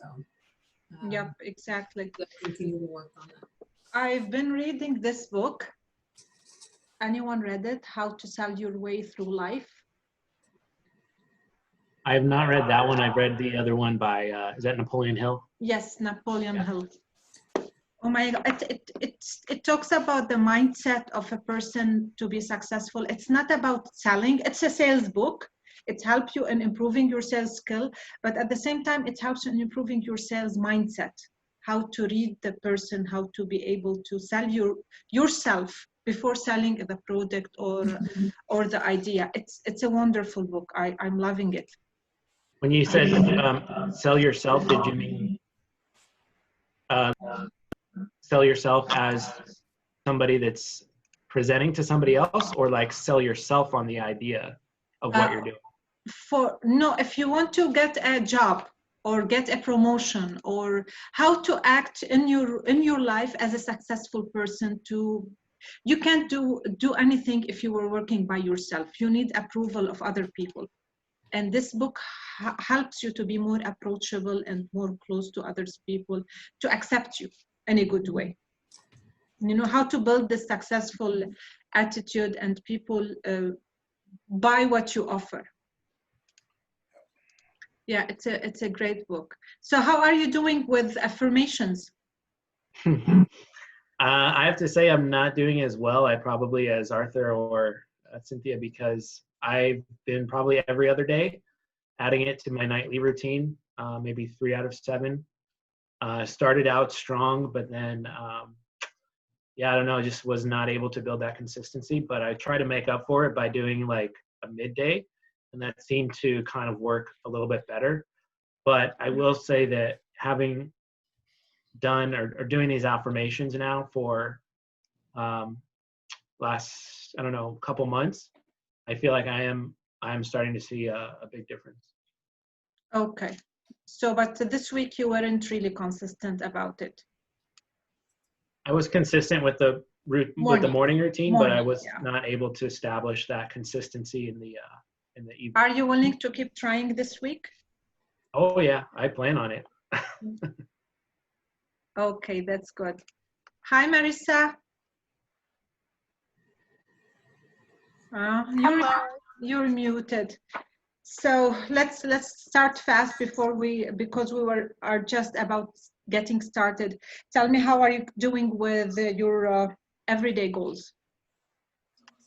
So Yep, exactly. let's continue to work on that. I've been reading this book. Anyone read it? How to Sell Your Way Through Life? I have not read that one. I've read the other one by, is that Napoleon Hill? Yes, Napoleon Hill. Oh my God, it talks about the mindset of a person to be successful. It's not about selling. It's a sales book. It helps you in improving your sales skill, but at the same time, it helps you in improving your sales mindset, how to read the person, how to be able to sell yourself before selling the product or the idea. It's a wonderful book. I'm loving it. When you said sell yourself, did you mean sell yourself as somebody that's presenting to somebody else, or like sell yourself on the idea of what you're doing? No, if you want to get a job or get a promotion, or how to act in your life as a successful person, you can't do anything if you were working by yourself. You need approval of other people. And this book helps you to be more approachable and more close to others people, to accept you in a good way. You know, how to build this successful attitude and people buy what you offer. Yeah, it's a great book. So how are you doing with affirmations? I have to say I'm not doing as well, probably as Arthur or Cynthia, because I've been probably every other day adding it to my nightly routine, maybe 3 out of 7. Started out strong, but then, yeah, I don't know, just was not able to build that consistency. But I try to make up for it by doing like a midday, and that seemed to kind of work a little bit better. But I will say that having done or doing these affirmations now for last, I don't know, couple months, I feel like I'm starting to see a big difference. Okay. So, but this week you weren't really consistent about it. I was consistent with the morning routine, but I was not able to establish that consistency in the evening. Are you willing to keep trying this week? Oh yeah, I plan on it. Okay, that's good. Hi, Marissa. You're muted. So let's start fast because we are just about getting started. Tell me, how are you doing with your everyday goals?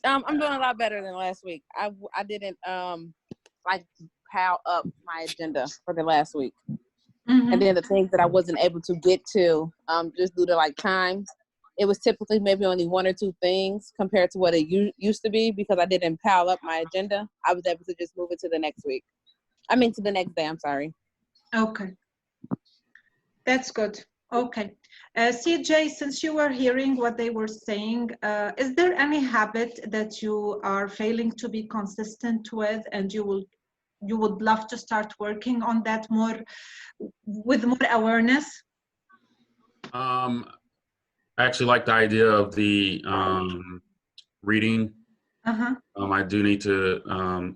I'm doing a lot better than last week. I didn't like pile up my agenda for the last week. Mm-hmm. And then the things that I wasn't able to get to just due to like time, it was typically maybe only 1 or 2 things compared to what it used to be, because I didn't pile up my agenda. I was able to just move it to the next week. To the next day, I'm sorry. Okay. That's good. Okay. CJ, since you were hearing what they were saying, is there any habit that you are failing to be consistent with, and you would love to start working on that more with more awareness? I actually like the idea of the reading. I do need to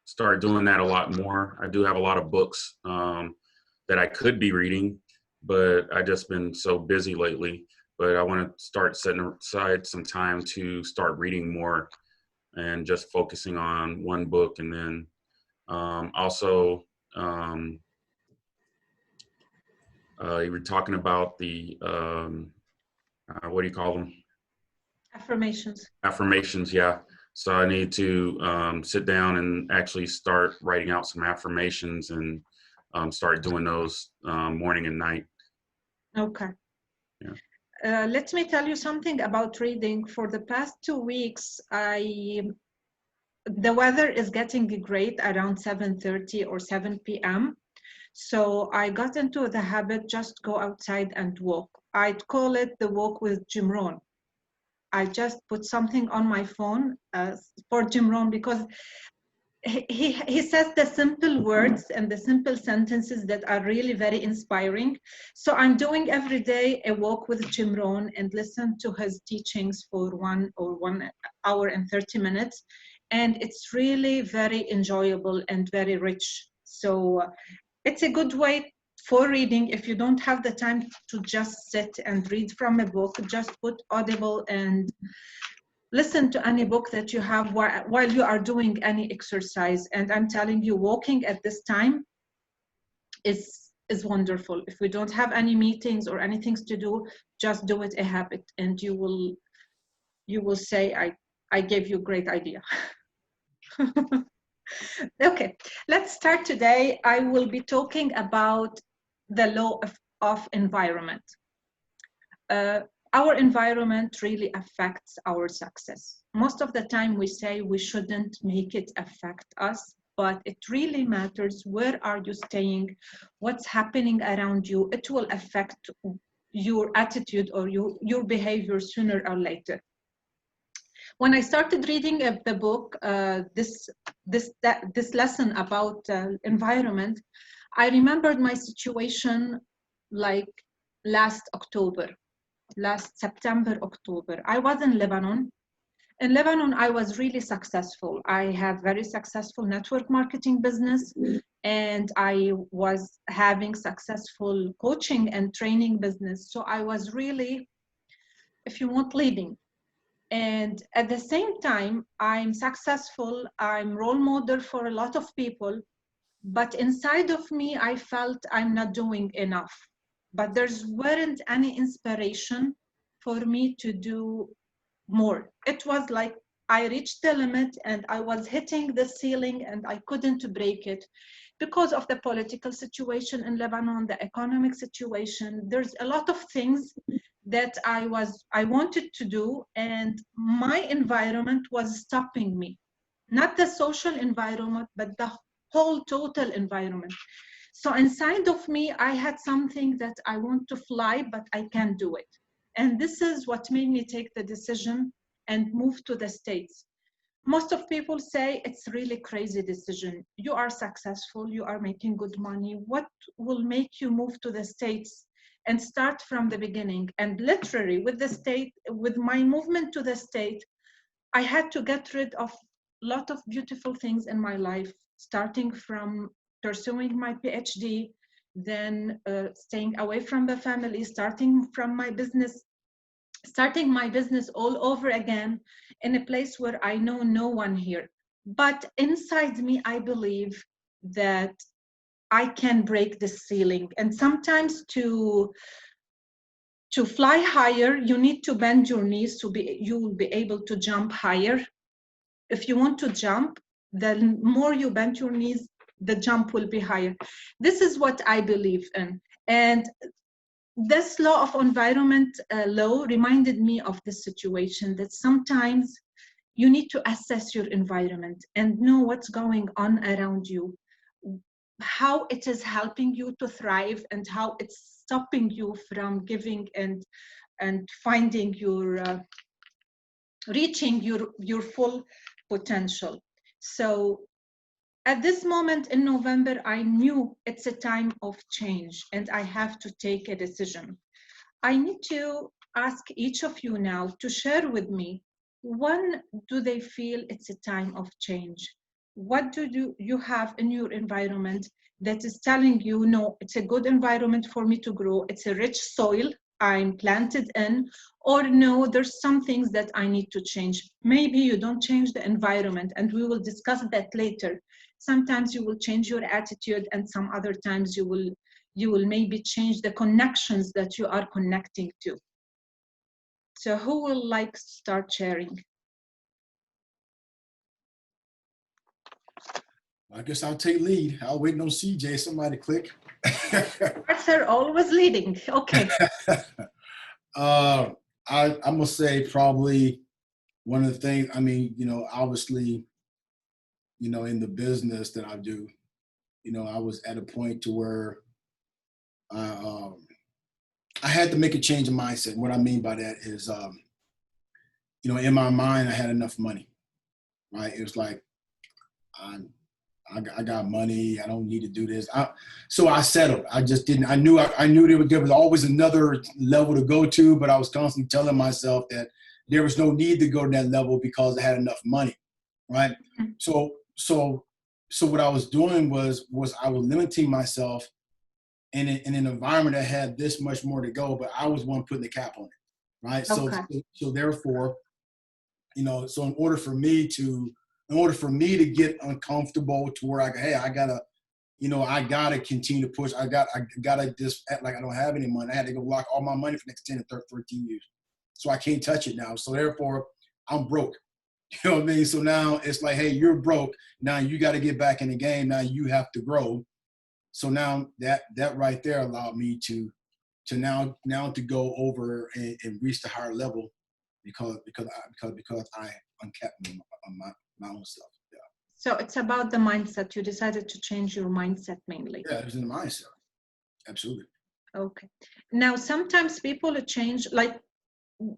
start doing that a lot more. I do have a lot of books that I could be reading, but I've just been so busy lately. But I want to start setting aside some time to start reading more and just focusing on one book. And then also, you were talking about the, what do you call them? Affirmations. Affirmations, yeah. So I need to sit down and actually start writing out some affirmations and start doing those morning and night. Okay. Yeah. Let me tell you something about reading. For the past 2 weeks, the weather is getting great around 7:30 or 7 p.m. So I got into the habit, just go outside and walk. I'd call it the walk with Jim Rohn. I just put something on my phone for Jim Rohn, because he says the simple words and the simple sentences that are really very inspiring. So I'm doing every day a walk with Jim Rohn and listen to his teachings for 1 hour and 30 minutes. And it's really very enjoyable and very rich. So it's a good way for reading. If you don't have the time to just sit and read from a book, just put Audible and listen to any book that you have while you are doing any exercise. And I'm telling you, walking at this time is wonderful. If we don't have any meetings or anything to do, just do it a habit, and you will say, I gave you a great idea. Okay, let's start today. I will be talking about the law of environment. Our environment really affects our success. Most of the time we say we shouldn't make it affect us, but it really matters. Where are you staying? What's happening around you? It will affect your attitude or your behavior sooner or later. When I started reading the book, this lesson about environment, I remembered my situation like last September, October. I was in Lebanon. In Lebanon, I was really successful. I have very successful network marketing business, and I was having successful coaching and training business. So I was really, if you want, leading. And at the same time, I'm successful. I'm role model for a lot of people. But inside of me, I felt I'm not doing enough. But there's weren't any inspiration for me to do more. It was like I reached the limit and I was hitting the ceiling and I couldn't break it because of the political situation in Lebanon, the economic situation. There's a lot of things that I wanted to do, and my environment was stopping me. Not the social environment, but the whole total environment. So inside of me, I had something that I want to fly, but I can't do it. And this is what made me take the decision and move to the States. Most of people say it's really crazy decision. You are successful, you are making good money. What will make you move to the States and start from the beginning? And literally with my movement to the state, I had to get rid of a lot of beautiful things in my life, starting from pursuing my PhD, then staying away from the family, starting my business all over again in a place where I know no one here. But inside me, I believe that I can break the ceiling. And sometimes to fly higher, you need to bend your knees you will be able to jump higher. If you want to jump, the more you bend your knees, the jump will be higher. This is what I believe in. And this law of environment law reminded me of this situation, that sometimes you need to assess your environment and know what's going on around you, how it is helping you to thrive and how it's stopping you from giving and finding your reaching your full potential. So at this moment in November, I knew it's a time of change and I have to take a decision. I need to ask each of you now to share with me, when do they feel it's a time of change? What do you have in your environment that is telling you, no, it's a good environment for me to grow, it's a rich soil I'm planted in, or no, there's some things that I need to change. Maybe you don't change the environment, and we will discuss that later. Sometimes you will change your attitude, and some other times you will maybe change the connections that you are connecting to. So who will like start sharing? I guess I'll take lead. I'll wait on CJ. Somebody click. Arthur always leading. Okay. I'm gonna say probably one of the things. I mean, obviously, in the business that I do, I was at a point to where I had to make a change of mindset. And what I mean by that is, in my mind, I had enough money, right? It was like, I got money. I don't need to do this. So I settled. I just didn't. I knew there was always another level to go to, but I was constantly telling myself that there was no need to go to that level because I had enough money, right? Mm-hmm. So what I was doing was I was limiting myself in an environment that had this much more to go, but I was one putting the cap on it, right? Okay. So therefore, you know, so in order for me to get uncomfortable to where I gotta continue to push. I gotta just act like I don't have any money. I had to go lock all my money for the next 10 to 13 years. So I can't touch it now. So therefore, I'm broke. You know what I mean? So now it's like, hey, you're broke. Now you got to get back in the game. Now you have to grow. So now that right there allowed me to now to go over and reach the higher level because I uncapped my own self. Yeah. So it's about the mindset. You decided to change your mindset mainly. Yeah, it was in the mindset. Absolutely. Okay. Now, sometimes people change, like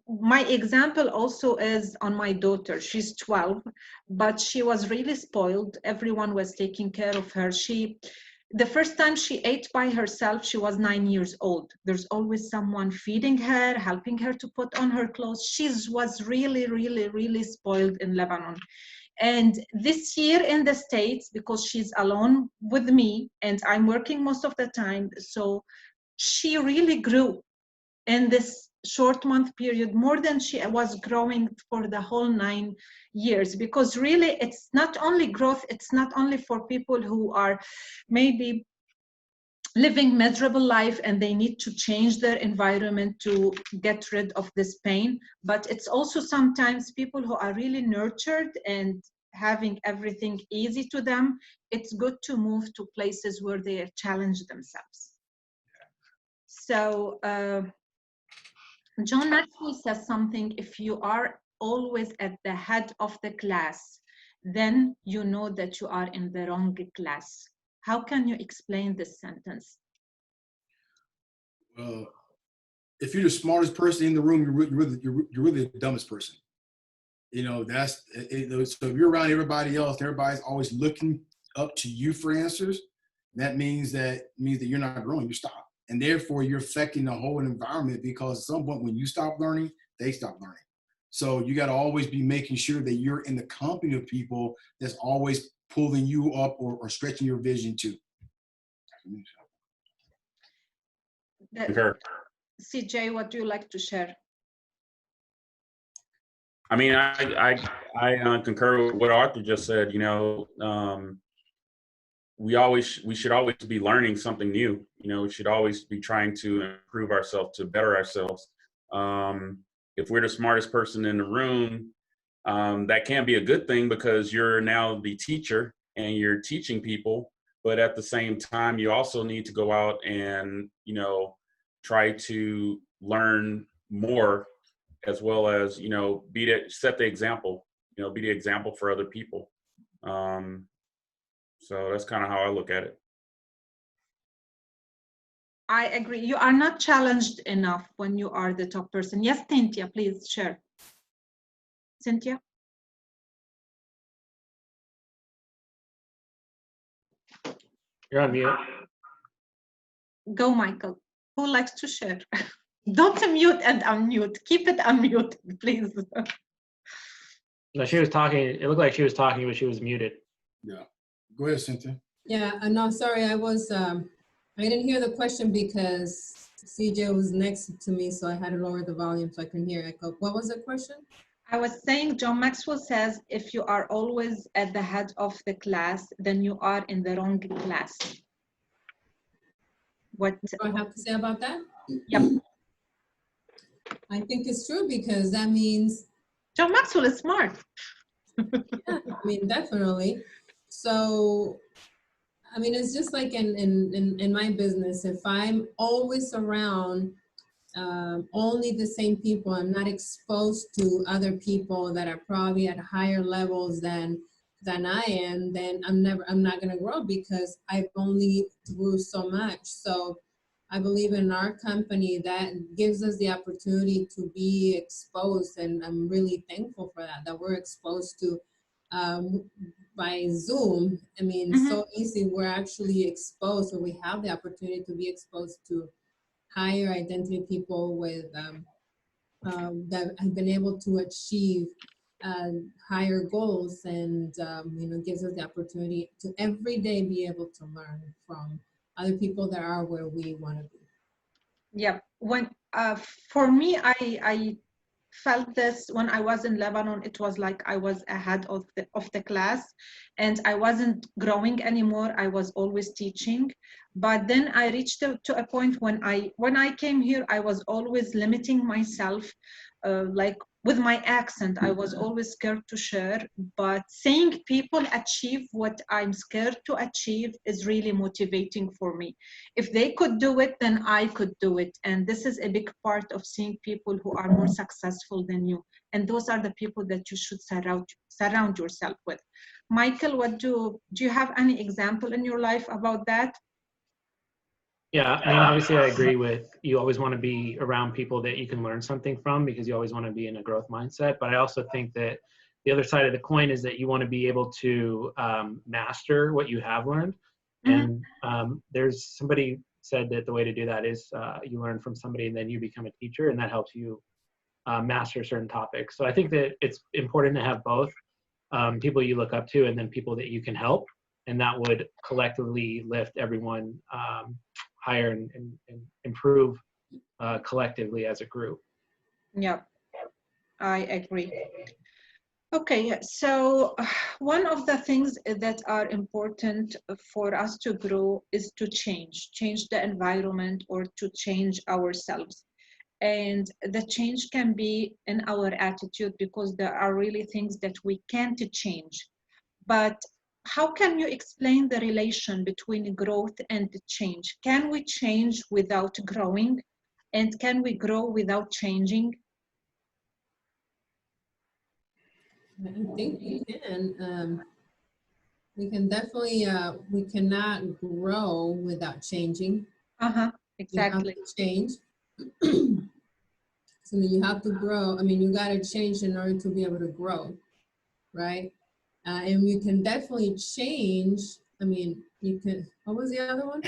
my example also is on my daughter. She's 12, but she was really spoiled. Everyone was taking care of her. The first time she ate by herself, she was 9 years old. There's always someone feeding her, helping her to put on her clothes. She was really, really, really spoiled in Lebanon. And this year in the States, because she's alone with me and I'm working most of the time, so she really grew in this short month period more than she was growing for the whole 9 years. Because really, it's not only growth, it's not only for people who are maybe living miserable life and they need to change their environment to get rid of this pain, but it's also sometimes people who are really nurtured and having everything easy to them. It's good to move to places where they challenge themselves. So John Maxwell says something: if you are always at the head of the class, then you know that you are in the wrong class. How can you explain this sentence? If you're the smartest person in the room, you're really the dumbest person. You know, that's it. So if you're around everybody else, everybody's always looking up to you for answers. That means that you're not growing, you stop. And therefore you're affecting the whole environment, because at some point when you stop learning, they stop learning. So you got to always be making sure that you're in the company of people that's always pulling you up or stretching your vision too. CJ, what do you like to share? I mean, I concur with what Arthur just said. You know, we should always be learning something new. You know, we should always be trying to improve ourselves, to better ourselves. If we're the smartest person in the room, that can be a good thing because you're now the teacher and you're teaching people. But at the same time, you also need to go out and, you know, try to learn more, as well as, you know, set the example, you know, be the example for other people. So that's kind of how I look at it. I agree. You are not challenged enough when you are the top person. Yes, Cynthia, please share. Cynthia? You're on mute. Go, Michael. Who likes to share? Don't mute and unmute. Keep it unmuted, please. No, she was talking. It looked like she was talking, but she was muted. Yeah. Go ahead, Cynthia. Yeah, no, sorry, I didn't hear the question because CJ was next to me, so I had to lower the volume so I can hear echo. What was the question? I was saying, John Maxwell says, if you are always at the head of the class, then you are in the wrong class. What do I have to say about that? Yep. I think it's true, because that means John Maxwell is smart. Yeah, I mean, definitely. So, I mean, it's just like in my business, if I'm always around only the same people, I'm not exposed to other people that are probably at higher levels than I am, then I'm not going to grow, because I've only grew so much. So I believe in our company that gives us the opportunity to be exposed, and I'm really thankful for that we're exposed to by Zoom. I mean, so easy. We're actually exposed, or we have the opportunity to be exposed to higher identity people with that have been able to achieve higher goals, and you know, gives us the opportunity to every day be able to learn from other people that are where we want to be. Yeah, when for me, I felt this when I was in Lebanon. It was like I was ahead of the class, and I wasn't growing anymore. I was always teaching, but then I reached to a point when I came here, I was always limiting myself, like with my accent. I was always scared to share, but seeing people achieve what I'm scared to achieve is really motivating for me. If they could do it, then I could do it. And this is a big part of seeing people who are more successful than you. And those are the people that you should surround yourself with. Michael, do you have any example in your life about that? Yeah, I mean, obviously I agree with, you always want to be around people that you can learn something from, because you always want to be in a growth mindset. But I also think that the other side of the coin is that you want to be able to master what you have learned. And there's somebody said that the way to do that is you learn from somebody and then you become a teacher, and that helps you master certain topics. So I think that it's important to have both, people you look up to and then people that you can help, and that would collectively lift everyone higher and improve collectively as a group. Yeah, I agree. Okay, so one of the things that are important for us to grow is to change the environment, or to change ourselves. And the change can be in our attitude, because there are really things that we can't change. But how can you explain the relation between growth and change? Can we change without growing? And can we grow without changing? I think we can. We can definitely, we cannot grow without changing. Exactly. You have to change. So you have to grow. I mean, you got to change in order to be able to grow, right? And you can definitely change. I mean, you can, what was the other one?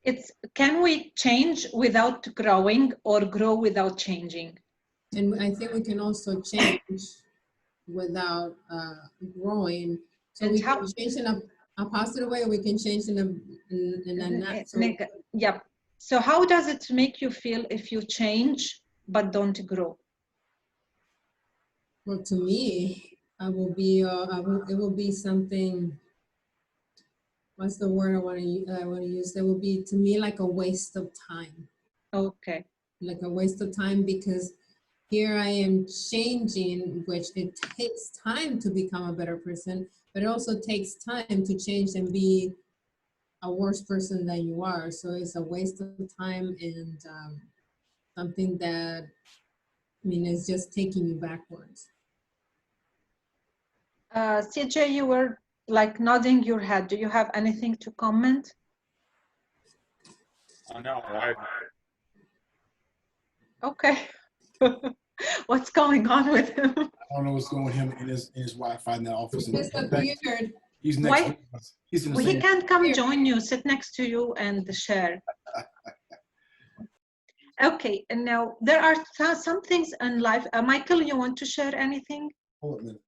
It's, can we change without growing, or grow without changing? And I think we can also change without growing. So And we how, can change in a positive way, or we can change in a not so. Yeah. So how does it make you feel if you change but don't grow? Well, to me, it will be something. What's the word I want to use? That would be, to me, like a waste of time. Okay. Like a waste of time, because here I am changing, which it takes time to become a better person, but it also takes time to change and be a worse person than you are. So it's a waste of time, and something that, I mean, is just taking you backwards. CJ, you were like nodding your head. Do you have anything to comment? No, Okay. What's going on with him? I don't know what's going on with him and his Wi-Fi in the office. He disappeared. He's next. Why? He's in the Well, he same. can't come join you, sit next to you and share. Okay, and now there are some things in life. Michael, you want to share anything? Hold on a minute.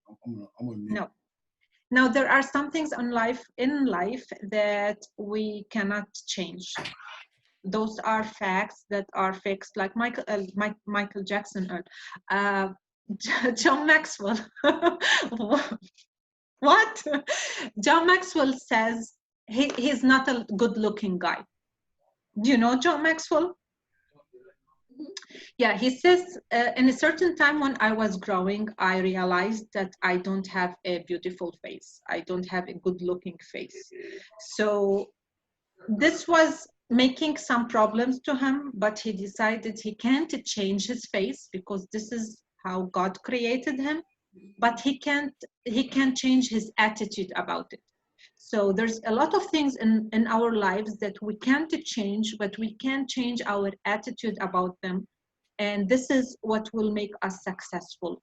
I'm gonna mute. No. Now there are some things in life that we cannot change. Those are facts that are fixed, like Michael Jackson, John Maxwell. What? John Maxwell says he's not a good-looking guy. Do you know John Maxwell? Yeah, he says in a certain time when I was growing, I realized that I don't have a beautiful face. I don't have a good-looking face. So this was making some problems to him, but he decided he can't change his face because this is how God created him, but he can change his attitude about it. So there's a lot of things in our lives that we can't change, but we can change our attitude about them. And this is what will make us successful.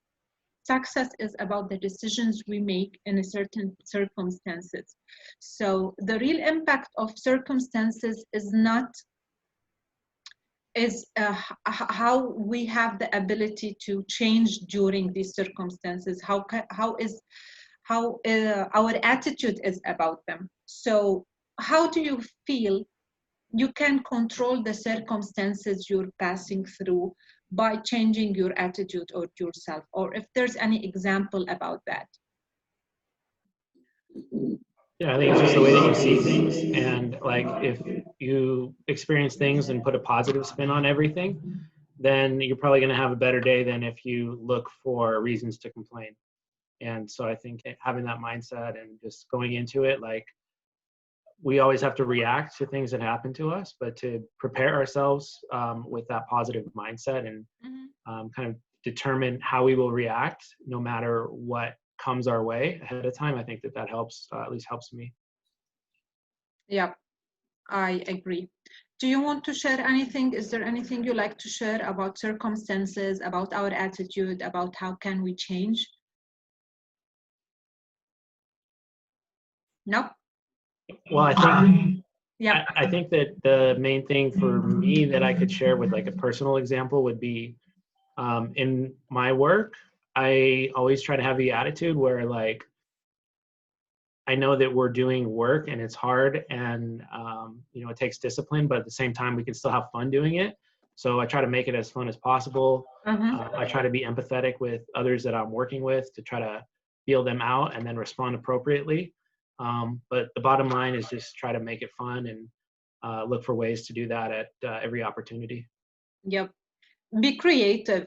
Success is about the decisions we make in a certain circumstances. So the real impact of circumstances is not how we have the ability to change during these circumstances. How our attitude is about them. So how do you feel you can control the circumstances you're passing through by changing your attitude or yourself, or if there's any example about that. Yeah, I think it's just the way that you see things. And like if you experience things and put a positive spin on everything, then you're probably going to have a better day than if you look for reasons to complain. And so I think having that mindset and just going into it, like we always have to react to things that happen to us, but to prepare ourselves with that positive mindset and kind of determine how we will react no matter what comes our way ahead of time. I think that helps, at least helps me. Yeah, I agree. Do you want to share anything? Is there anything you like to share about circumstances, about our attitude, about how can we change? No? Well, I think, yeah. I think that the main thing for me that I could share with like a personal example would be in my work, I always try to have the attitude where like, I know that we're doing work and it's hard and, you know, it takes discipline, but at the same time, we can still have fun doing it. So I try to make it as fun as possible. I try to be empathetic with others that I'm working with to try to feel them out and then respond appropriately. But the bottom line is just try to make it fun and look for ways to do that at every opportunity. Yep. Be creative.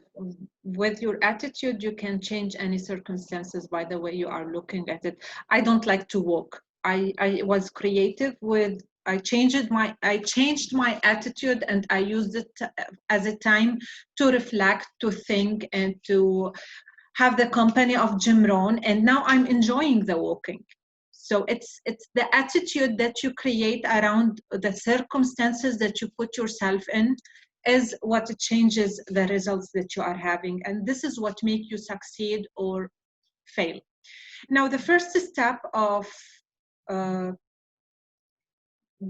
With your attitude, you can change any circumstances by the way you are looking at it. I don't like to walk. I was creative with, I changed my attitude and I used it as a time to reflect, to think, and to have the company of Jim Rohn. And now I'm enjoying the walking. So it's the attitude that you create around the circumstances that you put yourself in is what changes the results that you are having. And this is what makes you succeed or fail. Now, the first step of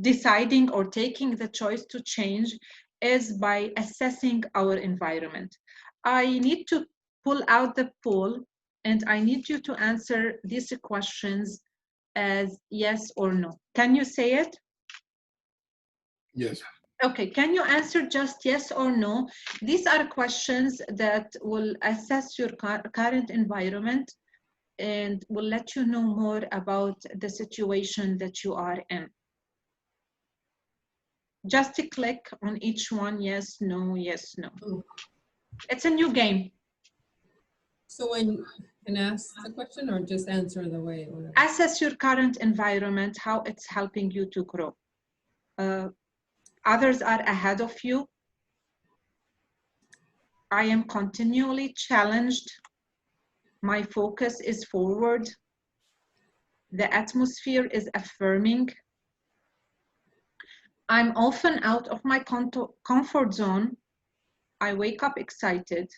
deciding or taking the choice to change is by assessing our environment. I need to pull out the poll and I need you to answer these questions as yes or no. Can you say it? Yes. Okay, can you answer just yes or no? These are questions that will assess your current environment and will let you know more about the situation that you are in. Just click on each one, yes, no, yes, no. It's a new game. So when you can ask the question or just answer the way? Whatever. Assess your current environment, how it's helping you to grow. Others are ahead of you. I am continually challenged. My focus is forward. The atmosphere is affirming. I'm often out of my comfort zone. I wake up excited.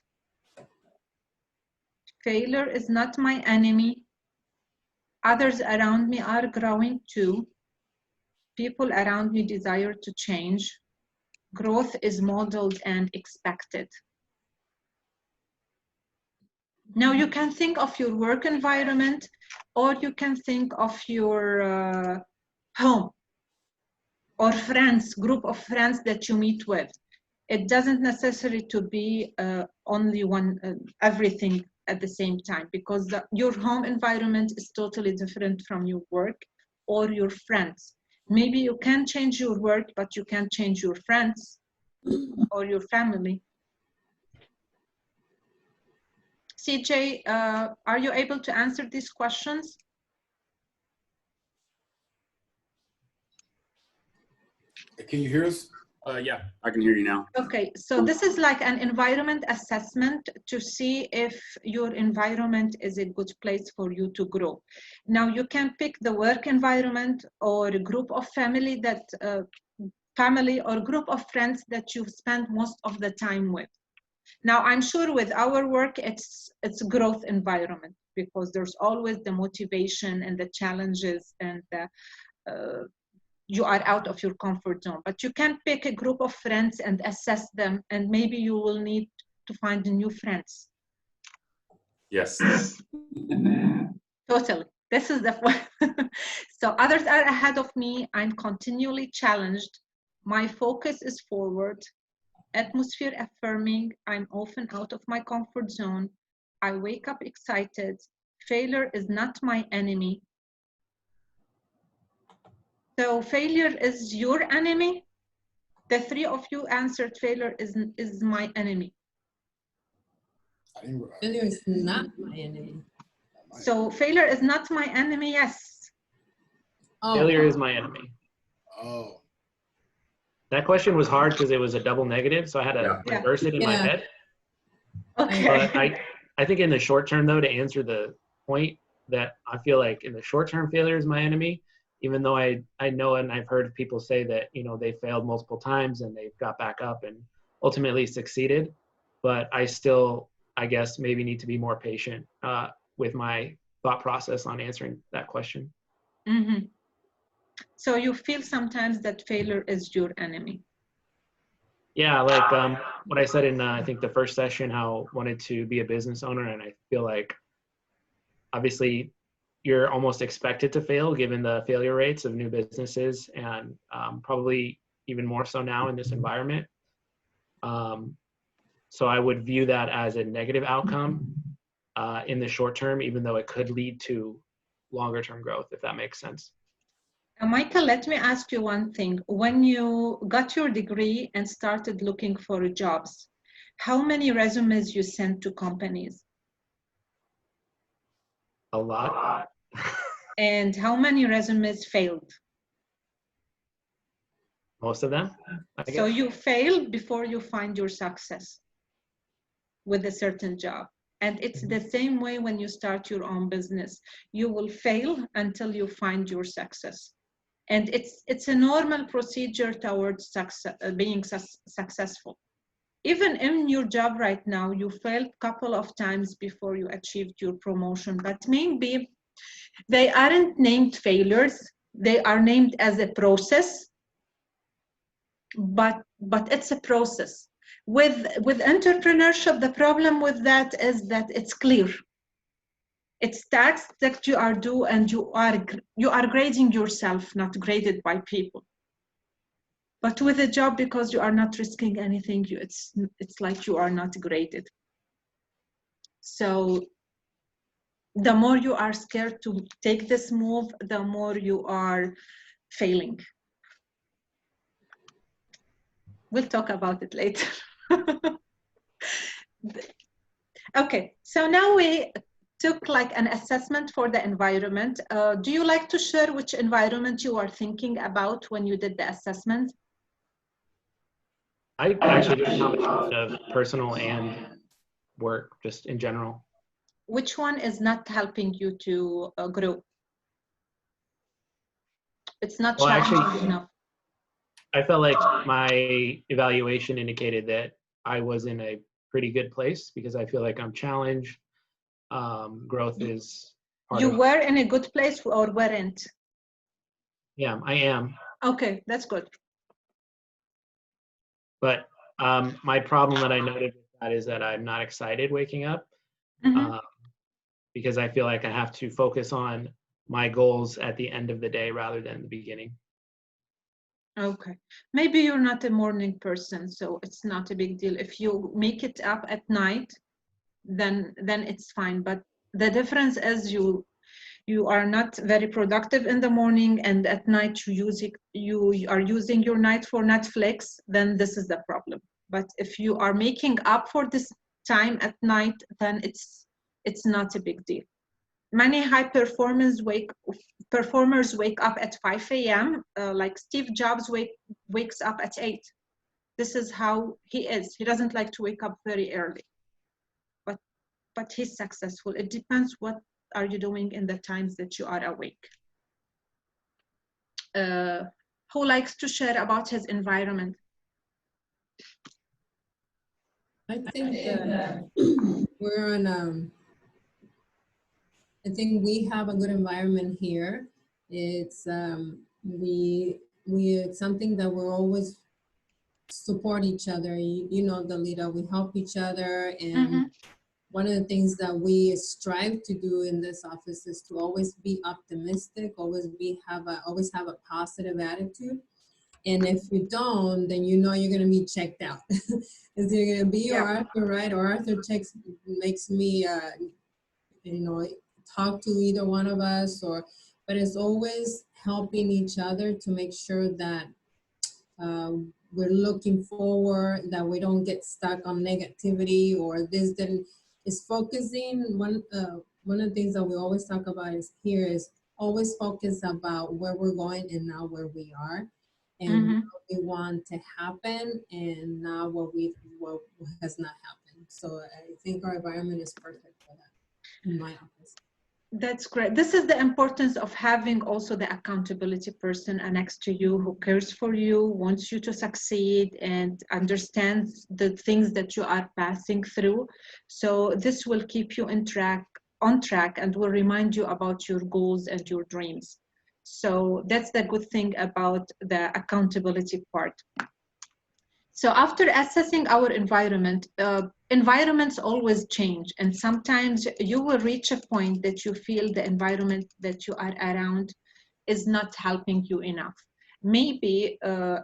Failure is not my enemy. Others around me are growing too. People around me desire to change. Growth is modeled and expected. Now you can think of your work environment or you can think of your home or friends, group of friends that you meet with. It doesn't necessarily to be only one, everything at the same time, because your home environment is totally different from your work or your friends. Maybe you can change your work, but you can't change your friends or your family. CJ, are you able to answer these questions? Can you hear us? Yeah, I can hear you now. Okay, so this is like an environment assessment to see if your environment is a good place for you to grow. Now you can pick the work environment or a group of family that family or group of friends that you spend most of the time with. Now I'm sure with our work it's a growth environment because there's always the motivation and the challenges and the you are out of your comfort zone, but you can pick a group of friends and assess them, and maybe you will need to find new friends. Yes. Totally. This is the so others are ahead of me. I'm continually challenged. My focus is forward. Atmosphere affirming. I'm often out of my comfort zone. I wake up excited. Failure is not my enemy. So failure is your enemy? The three of you answered failure is my enemy. Failure is not my enemy. So failure is not my enemy, yes. Oh. Failure is my enemy. Oh. That question was hard because it was a double negative, so I had to reverse it in my head. Okay. But I think in the short term, though, to answer the point, that I feel like in the short term, failure is my enemy, even though I know and I've heard people say that, you know, they failed multiple times and they've got back up and ultimately succeeded. But I still, I guess, maybe need to be more patient with my thought process on answering that question. Mm-hmm. So you feel sometimes that failure is your enemy. Yeah, like what I said in I think the first session, how I wanted to be a business owner, and I feel like obviously you're almost expected to fail given the failure rates of new businesses, and probably even more so now in this environment. So I would view that as a negative outcome in the short term, even though it could lead to longer term growth, if that makes sense. Michael, let me ask you one thing. When you got your degree and started looking for jobs, how many resumes you sent to companies? A lot. And how many resumes failed? Most of them, I guess. So you failed before you find your success with a certain job. And it's the same way when you start your own business. You will fail until you find your success. And it's a normal procedure towards success, being successful. Even in your job right now, you failed a couple of times before you achieved your promotion, but maybe they aren't named failures. They are named as a process, but it's a process. With entrepreneurship, the problem with that is that it's clear. It's tasks that you are doing, and you are grading yourself, not graded by people. But with a job, because you are not risking anything, it's like you are not graded. So the more you are scared to take this move, the more you are failing. We'll talk about it later. Okay, so now we took like an assessment for the environment. Do you like to share which environment you are thinking about when you did the assessment? I actually did a combination of personal and work, just in general. Which one is not helping you to grow? It's not challenging enough. I felt like my evaluation indicated that I was in a pretty good place because I feel like I'm challenged. Growth is part You of were in a good place or weren't? Yeah, I am. Okay, that's good. But my problem that I noted with that is that I'm not excited waking up because I feel like I have to focus on my goals at the end of the day rather than the beginning. Okay, maybe you're not a morning person, so it's not a big deal. If you make it up at night, then it's fine. But the difference is you are not very productive in the morning, and at night you are using your night for Netflix, then this is the problem. But if you are making up for this time at night, then it's not a big deal. Many high performers wake up at 5 a.m. Like Steve Jobs wakes up at 8. This is how he is. He doesn't like to wake up very early, but he's successful. It depends what are you doing in the times that you are awake. Who likes to share about his environment? I think we're on I think we have a good environment here. It's it's something that we're always support each other. You know, the leader, we help each other, and one of the things that we strive to do in this office is to always be optimistic, always have a positive attitude. And if you don't, then you know you're gonna be checked out. It's either gonna be or Arthur, right? Or Arthur makes me, you know, talk to either one of us, but it's always helping each other to make sure that we're looking forward, that we don't get stuck on negativity or this. Then is focusing. One of the things that we always talk about is here is always focus about where we're going and not where we are, and what we want to happen, and not what has not happened. So I think our environment is perfect for that in my office. That's great. This is the importance of having also the accountability person next to you who cares for you, wants you to succeed, and understands the things that you are passing through. So this will keep you on track and will remind you about your goals and your dreams. So that's the good thing about the accountability part. So after assessing our environment, environments always change, and sometimes you will reach a point that you feel the environment that you are around is not helping you enough. Maybe,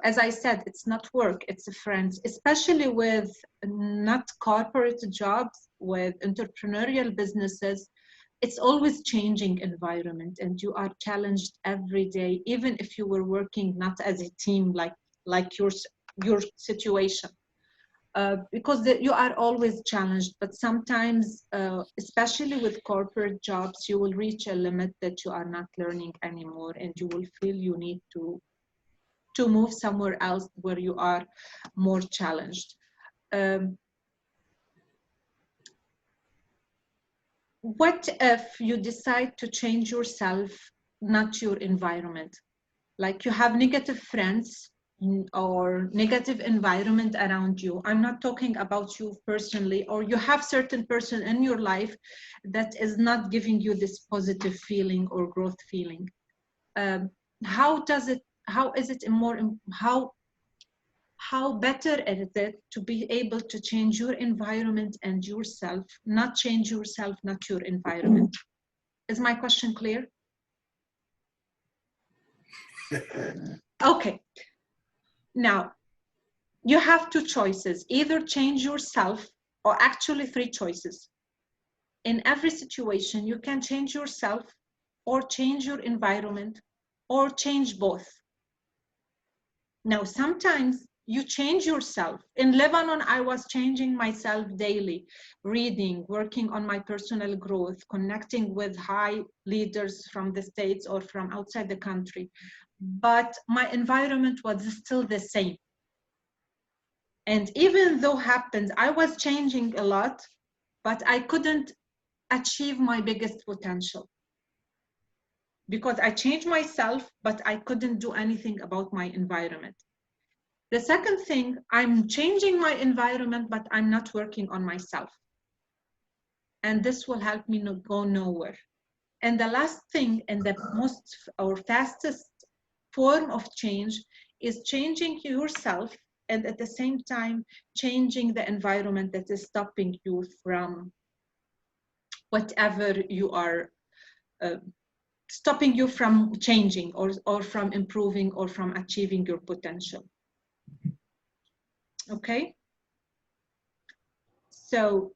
as I said, it's not work, it's friends, especially with not corporate jobs, with entrepreneurial businesses. It's always changing environment, and you are challenged every day, even if you were working not as a team like your situation, because you are always challenged. But sometimes, especially with corporate jobs, you will reach a limit that you are not learning anymore, and you will feel you need to move somewhere else where you are more challenged. What if you decide to change yourself, not your environment? Like you have negative friends or negative environment around you. I'm not talking about you personally, or you have certain person in your life that is not giving you this positive feeling or growth feeling. How better is it to be able to change your environment and yourself, not change yourself, not your environment? Is my question clear? Okay. Now, you have two choices: either change yourself, or actually three choices. In every situation, you can change yourself, or change your environment, or change both. Now, sometimes you change yourself. In Lebanon, I was changing myself daily, reading, working on my personal growth, connecting with high leaders from the States or from outside the country. But my environment was still the same. And even though I was changing a lot, but I couldn't achieve my biggest potential because I changed myself, but I couldn't do anything about my environment. The second thing, I'm changing my environment, but I'm not working on myself. And this will help me go nowhere. And the last thing, and the most or fastest form of change, is changing yourself, and at the same time changing the environment that is stopping you from whatever you are, stopping you from changing or from improving or from achieving your potential. Okay? So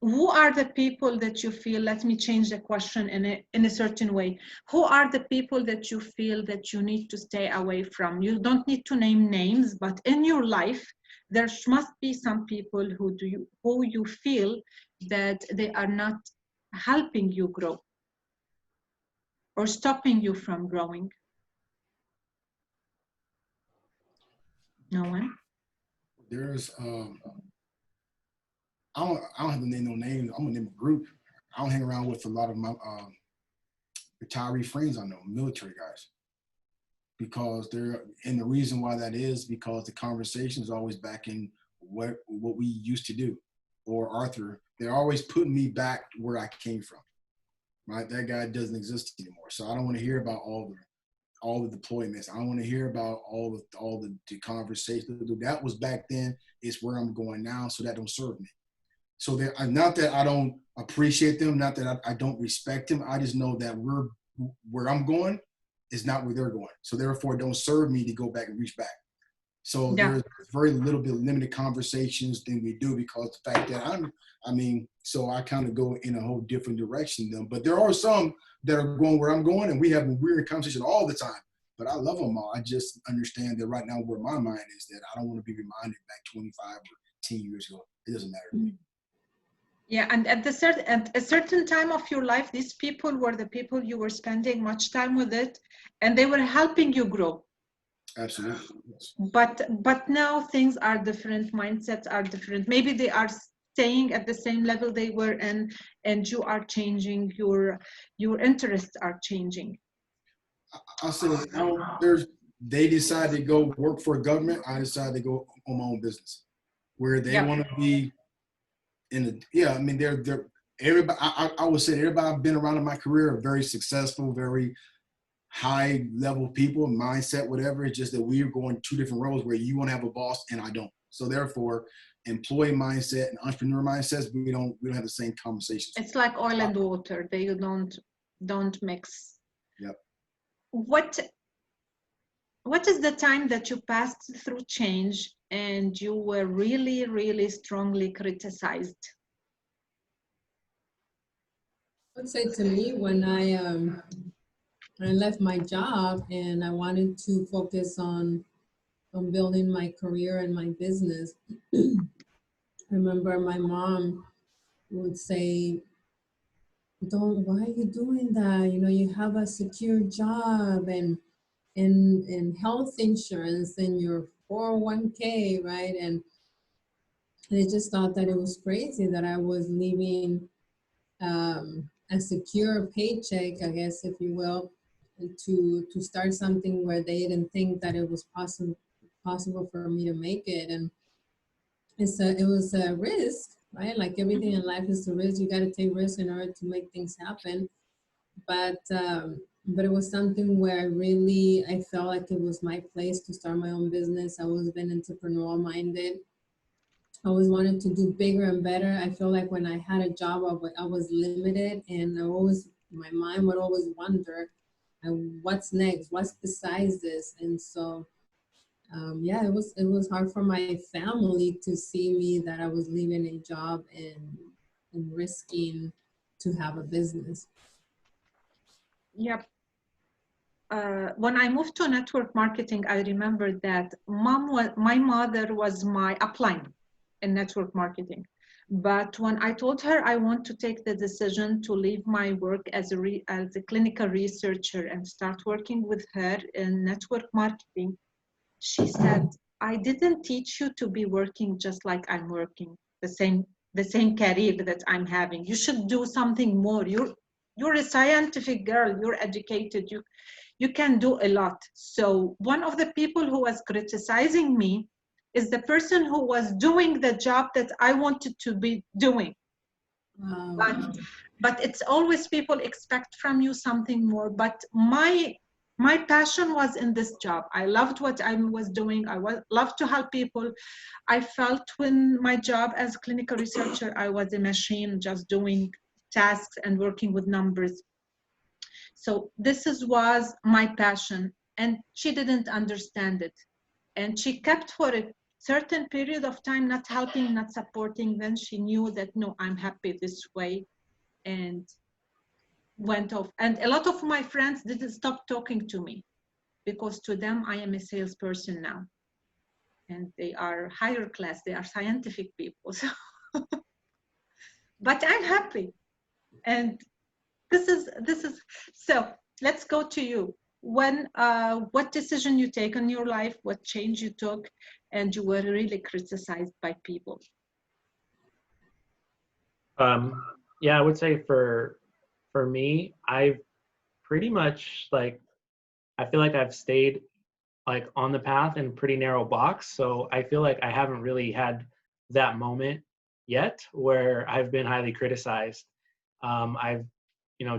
who are the people that you feel, let me change the question in a certain way. Who are the people that you feel that you need to stay away from? You don't need to name names, but in your life, there must be some people who you feel that they are not helping you grow or stopping you from growing. No one? There's I don't have to name no names. I'm gonna name a group. I don't hang around with a lot of my retiree friends I know, military guys, because and the reason why that is because the conversation is always back in what we used to do, or Arthur. They're always putting me back where I came from. Right, that guy doesn't exist anymore. So I don't want to hear about all the deployments. I don't want to hear about all the conversations. That was back then. It's where I'm going now. So that don't serve me. So not that I don't appreciate them, not that I don't respect them. I just know that where I'm going is not where they're going. So therefore, it don't serve me to go back and reach back. So Yeah. there's very little bit limited conversations than we do, because the fact that so I kind of go in a whole different direction than them. But there are some that are going where I'm going, and we have a weird conversation all the time. But I love them all. I just understand that right now where my mind is, that I don't want to be reminded back 25 or 10 years ago. It doesn't matter to me. Yeah, and at a certain time of your life, these people were the people you were spending much time with it, and they were helping you grow. Absolutely. Yes. But now things are different, mindsets are different. Maybe they are staying at the same level they were in, and you are changing, your interests are changing. I say, they decide to go work for a government. I decide to go on my own business, where they want to be they're everybody. I would say everybody I've been around in my career are very successful, very high level people, mindset, whatever. It's just that we're going two different roles, where you want to have a boss and I don't. So therefore, employee mindset and entrepreneur mindsets, we don't have the same conversations. It's like oil and water. They don't mix. Yep. What is the time that you passed through change and you were really, really strongly criticized? I would say to me, when I left my job and I wanted to focus on building my career and my business, I remember my mom would say, why are you doing that? You know, you have a secure job and health insurance and your 401k, right? And I just thought that it was crazy that I was leaving a secure paycheck, I guess, if you will, to start something where they didn't think that it was possible for me to make it. And it was a risk, right? Like everything in life is a risk. You got to take risks in order to make things happen. But it was something where I felt like it was my place to start my own business. I always been entrepreneurial minded. I always wanted to do bigger and better. I feel like when I had a job, I was limited, and my mind would always wonder, what's next? What's besides this? And so, it was hard for my family to see me that I was leaving a job and risking to have a business. Yep. When I moved to network marketing, I remember that my mother was my upline in network marketing. But when I told her I want to take the decision to leave my work as a clinical researcher and start working with her in network marketing, she said, I didn't teach you to be working just like I'm working, the same career that I'm having. You should do something more. You're a scientific girl, you're educated, you can do a lot. So one of the people who was criticizing me is the person who was doing the job that I wanted to be doing. But it's always people expect from you something more. But my passion was in this job. I loved what I was doing. I loved to help people. I felt when my job as a clinical researcher, I was a machine just doing tasks and working with numbers. So this was my passion, and she didn't understand it. And she kept for a certain period of time not helping, not supporting. Then she knew that, no, I'm happy this way, and went off. And a lot of my friends didn't stop talking to me because to them, I am a salesperson now. And they are higher class, they are scientific people. So but I'm happy. And this is so let's go to you. When what decision you take in your life, what change you took, and you were really criticized by people? I would say for me, I've pretty much I feel like I've stayed on the path in a pretty narrow box. So I feel like I haven't really had that moment yet where I've been highly criticized. I've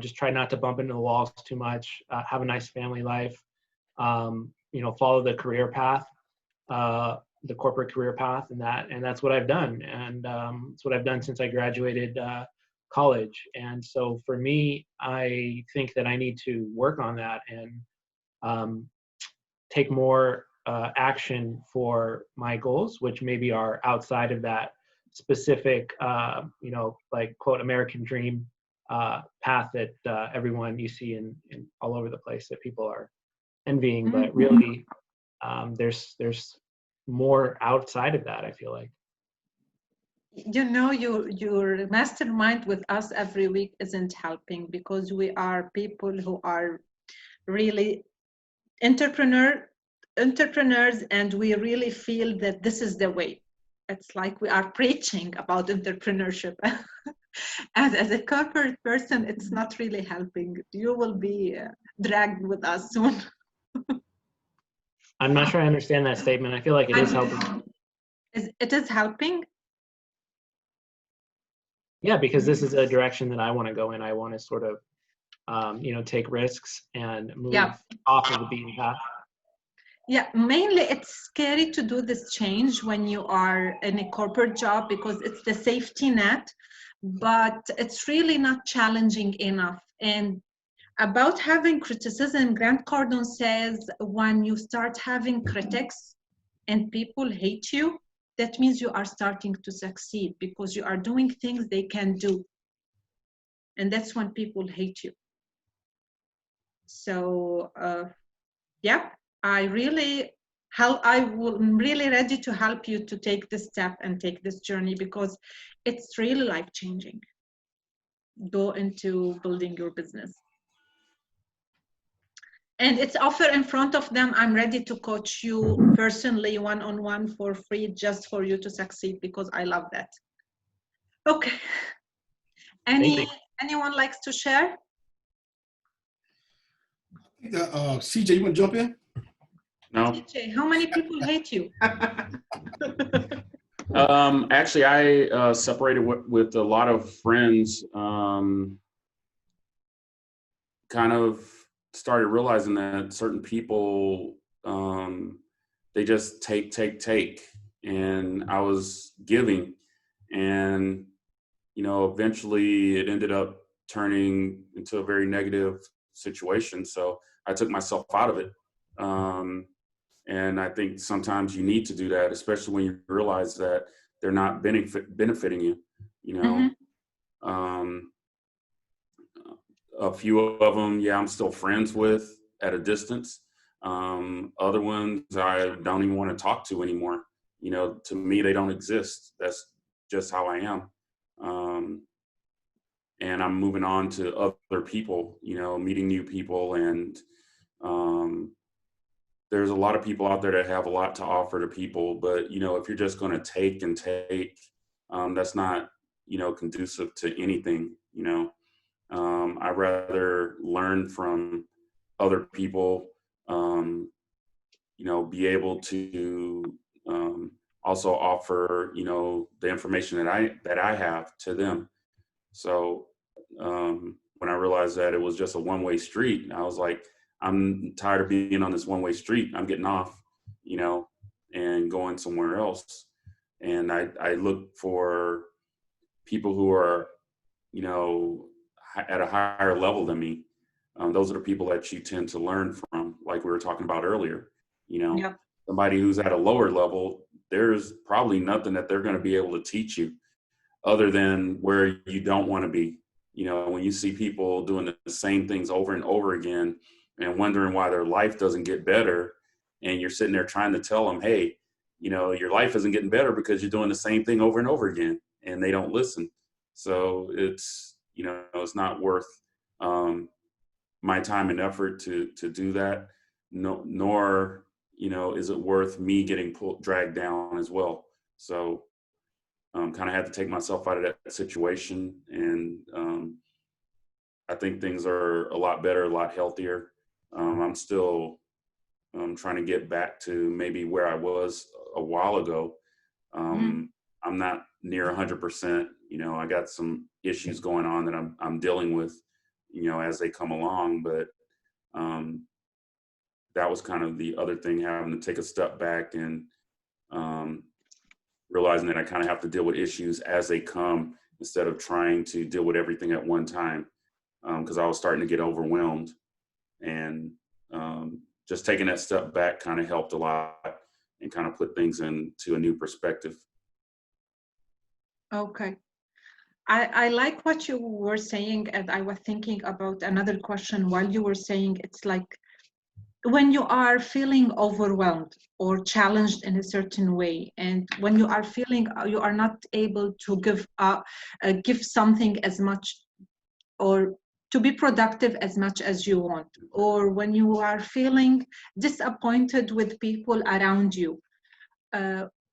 just try not to bump into the walls too much, have a nice family life, follow the career path, the corporate career path, and that's what I've done. And it's what I've done since I graduated college. And so for me, I think that I need to work on that and take more action for my goals, which maybe are outside of that specific, like quote American dream path that everyone you see in all over the place that people are envying, but really there's more outside of that, I feel like. You know, your mastermind with us every week isn't helping, because we are people who are really entrepreneurs, and we really feel that this is the way. It's like we are preaching about entrepreneurship. And as a corporate person, it's not really helping. You will be dragged with us soon. I'm not sure I understand that statement. I feel like it is helping. It is helping? Yeah, because this is a direction that I want to go in. I want to sort of, take risks and move off of the beaten path. Yeah, mainly it's scary to do this change when you are in a corporate job, because it's the safety net, but it's really not challenging enough. And about having criticism, Grant Cardone says, when you start having critics and people hate you, that means you are starting to succeed, because you are doing things they can do. And that's when people hate you. So, yeah, I'm really ready to help you to take this step and take this journey, because it's really life-changing. Go into building your business. And it's offer in front of them. I'm ready to coach you personally, one-on-one, for free, just for you to succeed, because I love that. Okay. Anyone likes to share? CJ, you want to jump in? No. CJ, how many people hate you? Actually, I separated with a lot of friends. Kind of started realizing that certain people, they just take, and I was giving, and eventually it ended up turning into a very negative situation. So I took myself out of it. And I think sometimes you need to do that, especially when you realize that they're not benefiting you, A few of them, I'm still friends with at a distance. Other ones I don't even want to talk to anymore. To me, they don't exist. That's just how I am. And I'm moving on to other people, meeting new people. And there's a lot of people out there that have a lot to offer to people. But, if you're just going to take and take, that's not, conducive to anything, I'd rather learn from other people, be able to also offer, the information that I have to them. So when I realized that it was just a one-way street, I was like, I'm tired of being on this one-way street. I'm getting off, and going somewhere else. And I look for people who are, at a higher level than me. Those are the people that you tend to learn from, like we were talking about earlier. Yep. Somebody who's at a lower level, there's probably nothing that they're going to be able to teach you other than where you don't want to be. When you see people doing the same things over and over again and wondering why their life doesn't get better, and you're sitting there trying to tell them, hey, your life isn't getting better because you're doing the same thing over and over again, and they don't listen. So it's, it's not worth my time and effort to do that. No, nor, is it worth me getting dragged down as well. So kind of had to take myself out of that situation. And I think things are a lot better, a lot healthier. I'm still trying to get back to maybe where I was a while ago. I'm not near 100%. I got some issues going on that I'm dealing with, as they come along. But that was kind of the other thing, having to take a step back and realizing that I kind of have to deal with issues as they come instead of trying to deal with everything at one time, because I was starting to get overwhelmed. And just taking that step back kind of helped a lot and kind of put things into a new perspective. Okay. I like what you were saying, and I was thinking about another question while you were saying. It's like when you are feeling overwhelmed or challenged in a certain way, and when you are feeling you are not able to give something as much or to be productive as much as you want, or when you are feeling disappointed with people around you,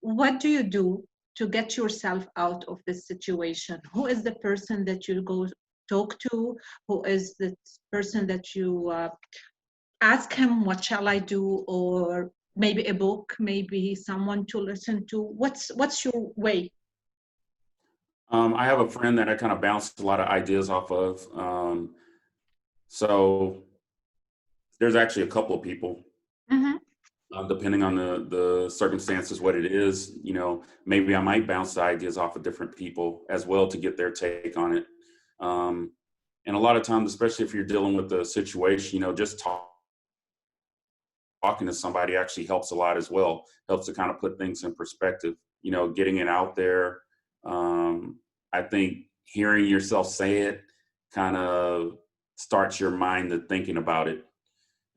what do you do to get yourself out of this situation? Who is the person that you go talk to? Who is the person that you ask him, what shall I do? Or maybe a book, maybe someone to listen to. What's your way? I have a friend that I kind of bounced a lot of ideas off of. So there's actually a couple of people, depending on the circumstances, what it is, you know, maybe I might bounce the ideas off of different people as well to get their take on it. And a lot of times, especially if you're dealing with a situation, you know, just talking to somebody actually helps a lot as well, helps to kind of put things in perspective, you know, getting it out there. I think hearing yourself say it kind of starts your mind to thinking about it.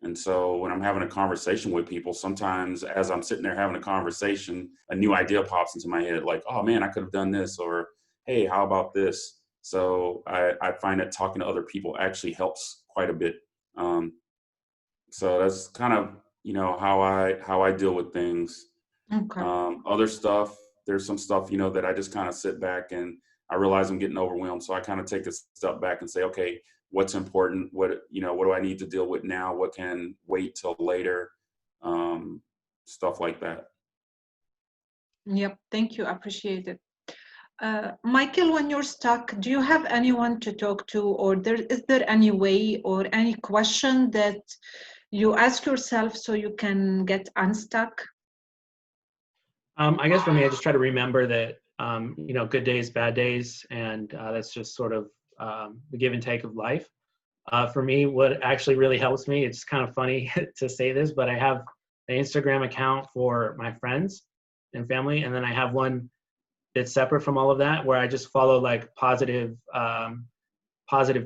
And so when I'm having a conversation with people, sometimes as I'm sitting there having a conversation, a new idea pops into my head, like, oh man, I could have done this, or hey, how about this? So I find that talking to other people actually helps quite a bit. So that's kind of, you know, how I deal with things. Okay. Other stuff, there's some stuff, you know, that I just kind of sit back and I realize I'm getting overwhelmed. So I kind of take a step back and say, okay, what's important? What do I need to deal with now? What can wait till later? Stuff like that. Yep. Thank you. I appreciate it. Michael, when you're stuck, do you have anyone to talk to, or is there any way or any question that you ask yourself so you can get unstuck? I guess for me, I just try to remember that, you know, good days, bad days, and that's just sort of the give and take of life. For me, what actually really helps me, it's kind of funny to say this, but I have an Instagram account for my friends and family, and then I have one that's separate from all of that, where I just follow like positive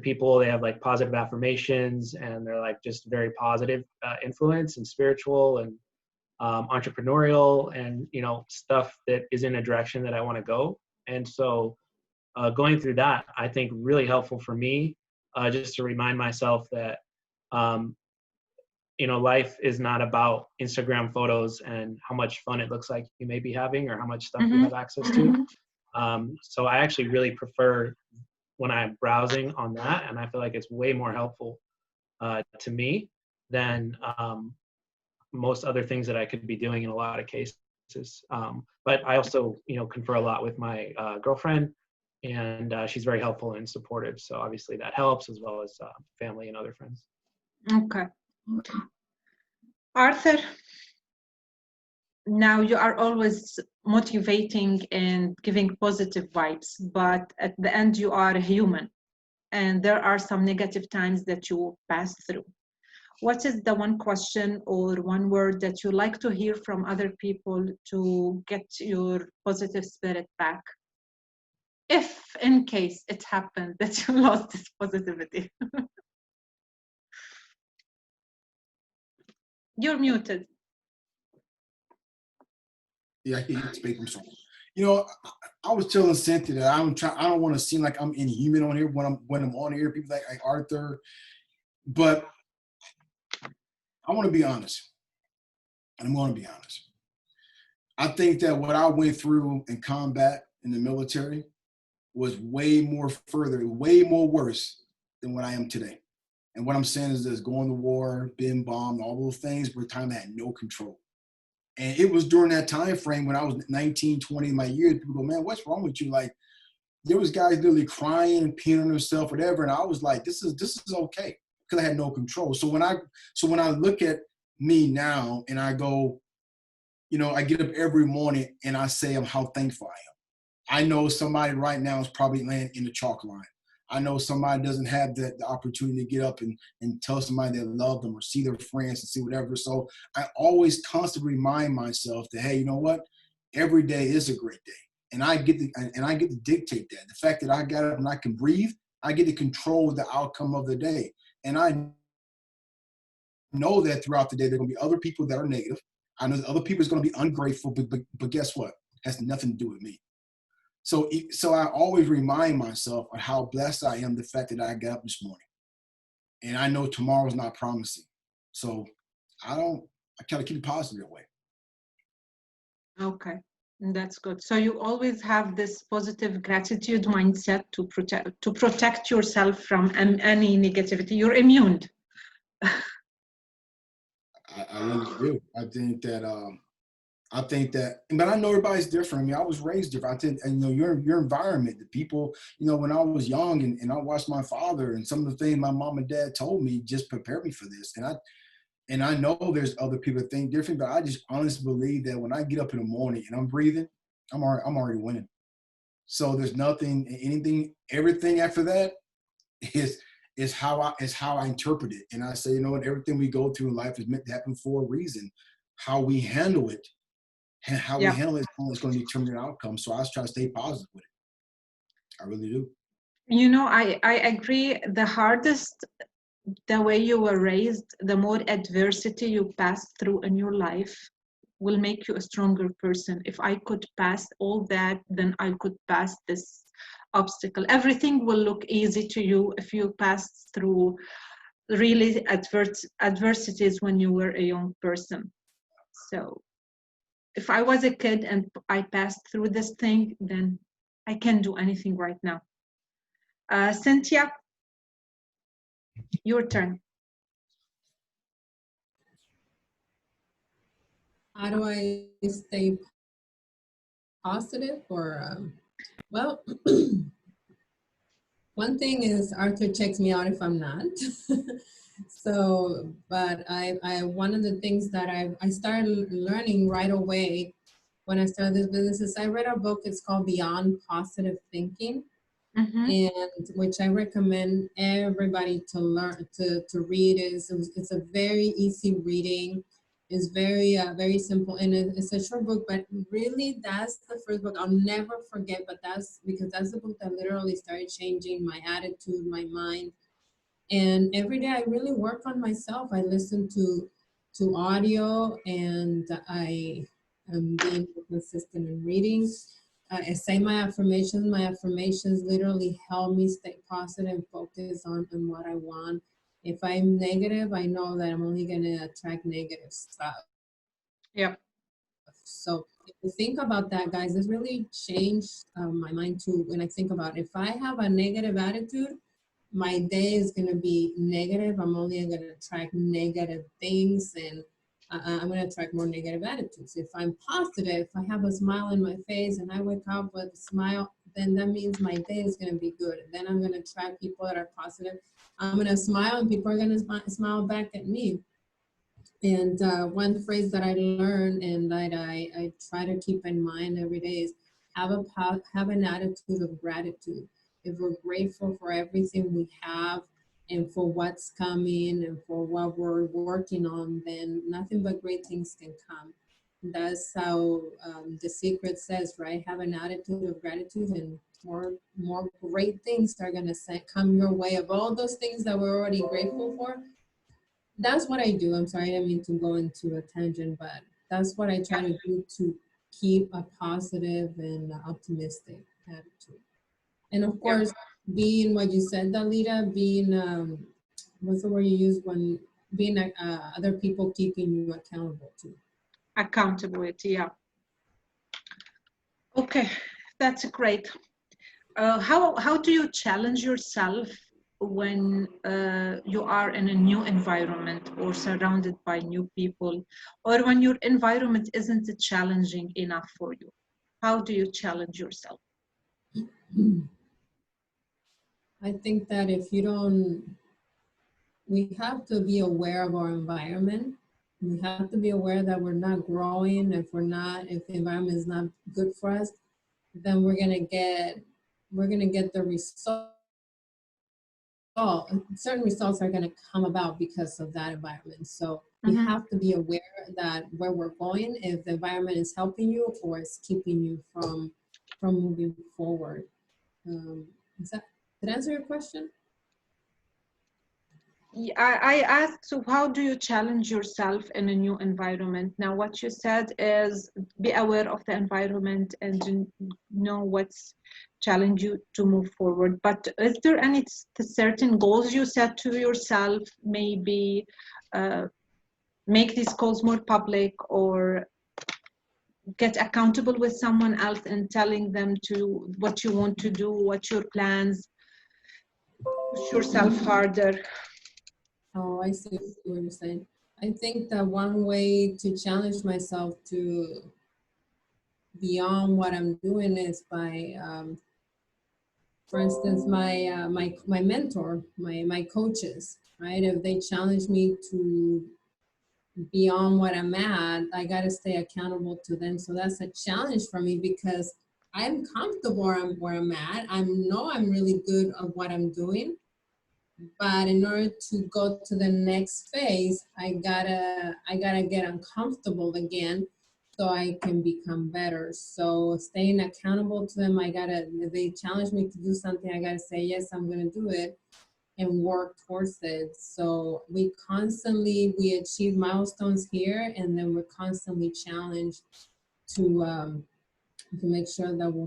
people. They have like positive affirmations, and they're like just very positive influence and spiritual and entrepreneurial, and you know, stuff that is in a direction that I want to go. And so going through that, I think really helpful for me, just to remind myself that you know, life is not about Instagram photos and how much fun it looks like you may be having or how much stuff you have access to. So I actually really prefer when I'm browsing on that, and I feel like it's way more helpful to me than most other things that I could be doing in a lot of cases. But I also, you know, confer a lot with my girlfriend, and she's very helpful and supportive. So obviously that helps, as well as family and other friends. Okay. Arthur, now you are always motivating and giving positive vibes, but at the end you are a human, and there are some negative times that you pass through. What is the one question or one word that you like to hear from other people to get your positive spirit back? If in case it happened that you lost this positivity. You're muted. Yeah, I can't speak. I'm sorry. You know, I was telling Cynthia that I don't want to seem like I'm inhuman on here when I'm on here. People like Arthur, but I want to be honest, and I'm going to be honest. I think that what I went through in combat in the military was way more worse than what I am today. And what I'm saying is this: going to war, being bombed, all those things were time I had no control. And it was during that time frame when I was 19, 20 in my years, people go, man, what's wrong with you? Like, there was guys literally crying and peeing on themselves, whatever. And I was like, this is okay, because I had no control. So when I look at me now and I go, you know, I get up every morning and I say how thankful I am. I know somebody right now is probably laying in the chalk line. I know somebody doesn't have the opportunity to get up and tell somebody they love them or see their friends and see whatever. So I always constantly remind myself that, hey, you know what? Every day is a great day. And I get to dictate that. The fact that I got up and I can breathe, I get to control the outcome of the day. And I know that throughout the day, there are going to be other people that are negative. I know that other people is going to be ungrateful, but guess what? It has nothing to do with me. So I always remind myself of how blessed I am, the fact that I got up this morning. And I know tomorrow's not promising. So I kind of keep it positive that way. Okay, that's good. So you always have this positive gratitude mindset to protect yourself from any negativity. You're immune. I really do. I think that, but I know everybody's different. I mean, I was raised different. I think, and, your environment, the people, when I was young and I watched my father and some of the things my mom and dad told me just prepared me for this. And I know there's other people that think different, but I just honestly believe that when I get up in the morning and I'm breathing, I'm already winning. So there's everything after that is how I interpret it. And I say, what, everything we go through in life is meant to happen for a reason. How we handle it and how we handle it is going to determine the outcome. So I just try to stay positive with it. I really do. I agree. The way you were raised, the more adversity you pass through in your life will make you a stronger person. If I could pass all that, then I could pass this obstacle. Everything will look easy to you if you pass through really adversities when you were a young person. So if I was a kid and I passed through this thing, then I can do anything right now. Cynthia, your turn. How do I stay positive? Well, one thing is Arthur checks me out if I'm not. So, but one of the things that I started learning right away when I started this business is I read a book. It's called Beyond Positive Thinking. And which I recommend everybody to learn to read. It's a very easy reading. It's very simple, and it's a short book, but really that's the first book I'll never forget. But that's because that's the book that literally started changing my attitude, my mind, and every day I really work on myself. I listen to audio, and I am being consistent in reading. I say my affirmations. My affirmations literally help me stay positive and focus on what I want. If I'm negative, I know that I'm only going to attract negative stuff. Yeah. So if you think about that, guys, this really changed my mind too. When I think about if I have a negative attitude, my day is going to be negative. I'm only going to attract negative things, and I'm going to attract more negative attitudes. If I'm positive, if I have a smile on my face and I wake up with a smile, then that means my day is going to be good. Then I'm going to attract people that are positive. I'm going to smile and people are going to smile back at me. And one phrase that I learned and that I try to keep in mind every day is have an attitude of gratitude. If we're grateful for everything we have and for what's coming and for what we're working on, then nothing but great things can come. That's how the secret says, right? Have an attitude of gratitude, and more great things are gonna come your way. Of all those things that we're already grateful for, that's what I do. I'm sorry, I didn't mean to go into a tangent, but that's what I try to do to keep a positive and optimistic attitude. And of course, being what you said, Dalita, being, what's the word you use when being other people keeping you accountable too. Accountability, yeah. Okay, that's great. How do you challenge yourself when you are in a new environment or surrounded by new people, or when your environment isn't challenging enough for you? How do you challenge yourself? I think that we have to be aware of our environment. We have to be aware that we're not growing. If the environment is not good for us, then we're gonna get the result certain results are going to come about because of that environment. So you have to be aware that where we're going, if the environment is helping you or is keeping you from moving forward. Did I answer your question? I asked, so how do you challenge yourself in a new environment? Now, what you said is be aware of the environment and know what's challenge you to move forward. But is there any certain goals you set to yourself? Maybe make these goals more public, or get accountable with someone else and telling them to what you want to do, what's your plans, push yourself harder. Oh, I see what you're saying. I think that one way to challenge myself to beyond what I'm doing is by, for instance, my mentor, my coaches, right? If they challenge me to beyond what I'm at, I got to stay accountable to them. So that's a challenge for me because I'm comfortable where I'm at. I know I'm really good at what I'm doing. But in order to go to the next phase, I gotta get uncomfortable again so I can become better. So staying accountable to them, if they challenge me to do something, I gotta say, yes, I'm gonna do it and work towards it. So we achieve milestones here, and then we're constantly challenged to make sure that we're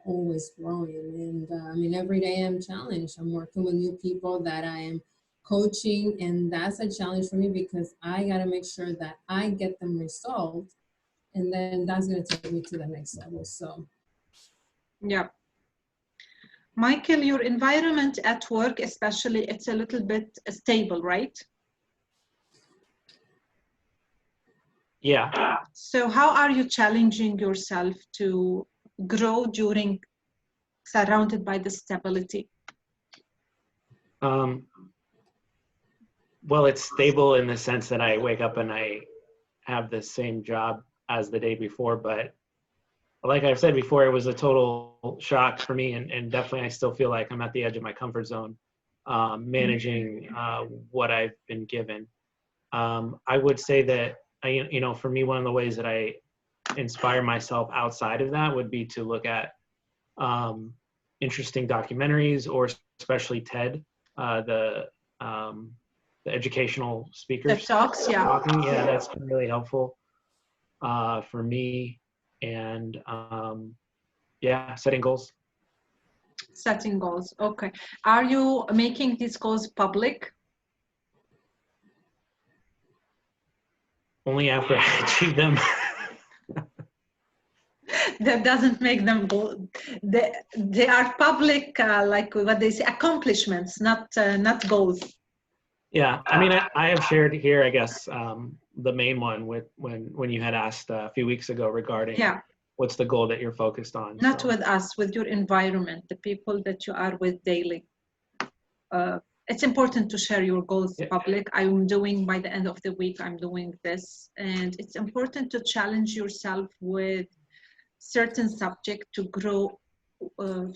always growing. And I mean, every day I'm challenged. I'm working with new people that I am coaching, and that's a challenge for me because I got to make sure that I get them resolved, and then that's going to take me to the next level. So, yeah. Michael, your environment at work, especially, it's a little bit stable, right? Yeah. So how are you challenging yourself to grow during surrounded by the stability? Well, it's stable in the sense that I wake up and I have the same job as the day before, but like I've said before, it was a total shock for me, and definitely I still feel like I'm at the edge of my comfort zone, managing what I've been given. I would say that for me, one of the ways that I inspire myself outside of that would be to look at interesting documentaries, or especially TED, the educational speakers. The talks, yeah. Talking. Yeah, that's been really helpful for me. And yeah, setting goals. Setting goals, okay. Are you making these goals public? Only after I achieve them. That doesn't make them go. They are public, like what they say, accomplishments, not goals. Yeah, I mean, I have shared here, I guess, the main one with when you had asked a few weeks ago regarding what's the goal that you're focused on. Not with us, with your environment, the people that you are with daily. It's important to share your goals public. I'm doing, by the end of the week, I'm doing this. And it's important to challenge yourself with certain subject to grow in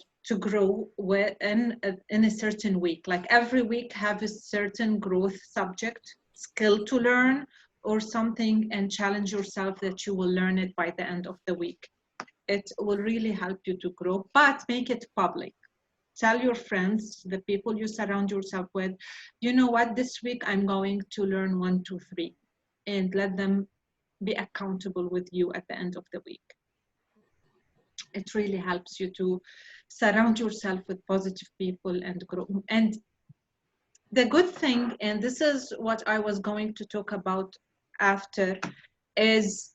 a certain week. Like every week have a certain growth subject, skill to learn or something, and challenge yourself that you will learn it by the end of the week. It will really help you to grow, but make it public. Tell your friends, the people you surround yourself with, you know what, this week I'm going to learn 1, 2, 3, and let them be accountable with you at the end of the week. It really helps you to surround yourself with positive people and grow. And the good thing, and this is what I was going to talk about after, is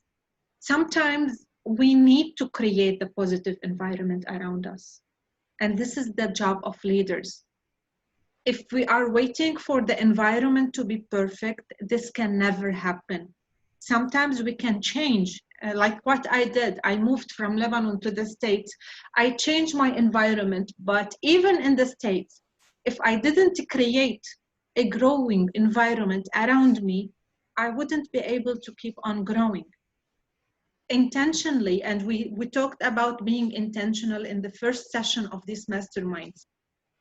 sometimes we need to create the positive environment around us. And this is the job of leaders. If we are waiting for the environment to be perfect, this can never happen. Sometimes we can change, like what I did. I moved from Lebanon to the States. I changed my environment, but even in the States, if I didn't create a growing environment around me, I wouldn't be able to keep on growing. Intentionally, and we talked about being intentional in the first session of this mastermind.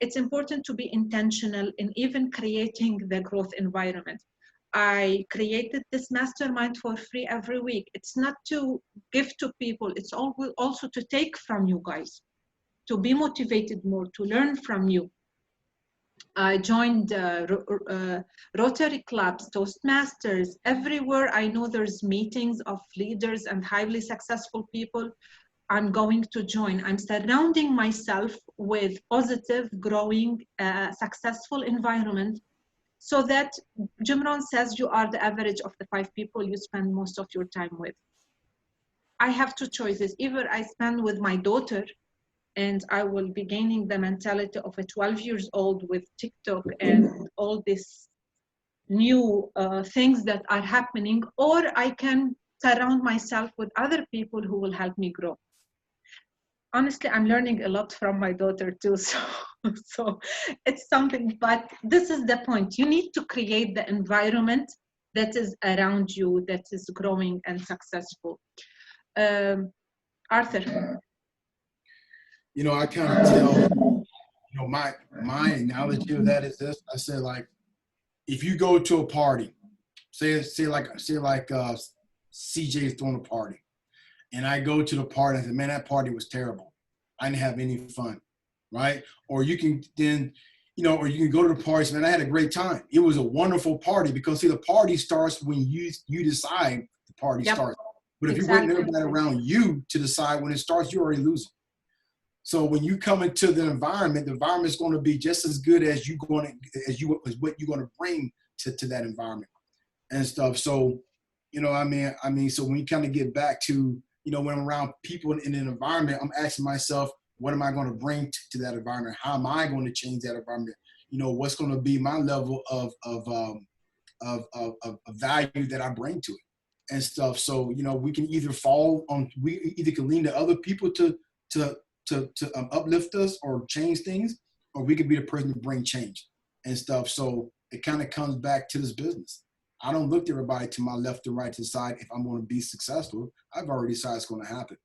it's important to be intentional in even creating the growth environment. I created this mastermind for free every week. It's not to give to people, it's also to take from you guys, to be motivated more, to learn from you. I joined Rotary clubs, Toastmasters. Everywhere I know there's meetings of leaders and highly successful people, I'm going to join. I'm surrounding myself with positive, growing, successful environment, so that Jim Rohn says you are the average of the 5 people you spend most of your time with. I have 2 choices. Either I spend with my daughter, and I will be gaining the mentality of a 12 years old with TikTok and all these new things that are happening, or I can surround myself with other people who will help me grow. Honestly, I'm learning a lot from my daughter too, so it's something, but this is the point. You need to create the environment that is around you, that is growing and successful. Arthur. You know, I kind of tell, you know, my analogy of that is this. I said, like, if you go to a party, say like CJ's throwing a party, and I go to the party and say, man, that party was terrible. I didn't have any fun, right? Or you can then, you know, or you can go to the party, man, I had a great time. It was a wonderful party, because see, the party starts when you decide the party starts. But if you're waiting everybody around you to decide when it starts, you're already losing. So when you come into the environment is going to be just as good as what you're going to bring to that environment and stuff. So, you know, I mean, so when you kind of get back to, you know, when I'm around people in an environment, I'm asking myself, what am I going to bring to that environment? How am I going to change that environment? You know, what's going to be my level of value that I bring to it and stuff. So, you know, we can either we either can lean to other people to uplift us or change things, or we could be the person to bring change and stuff. So it kind of comes back to this business. I don't look to everybody to my left and right to decide if I'm going to be successful. I've already decided it's going to happen.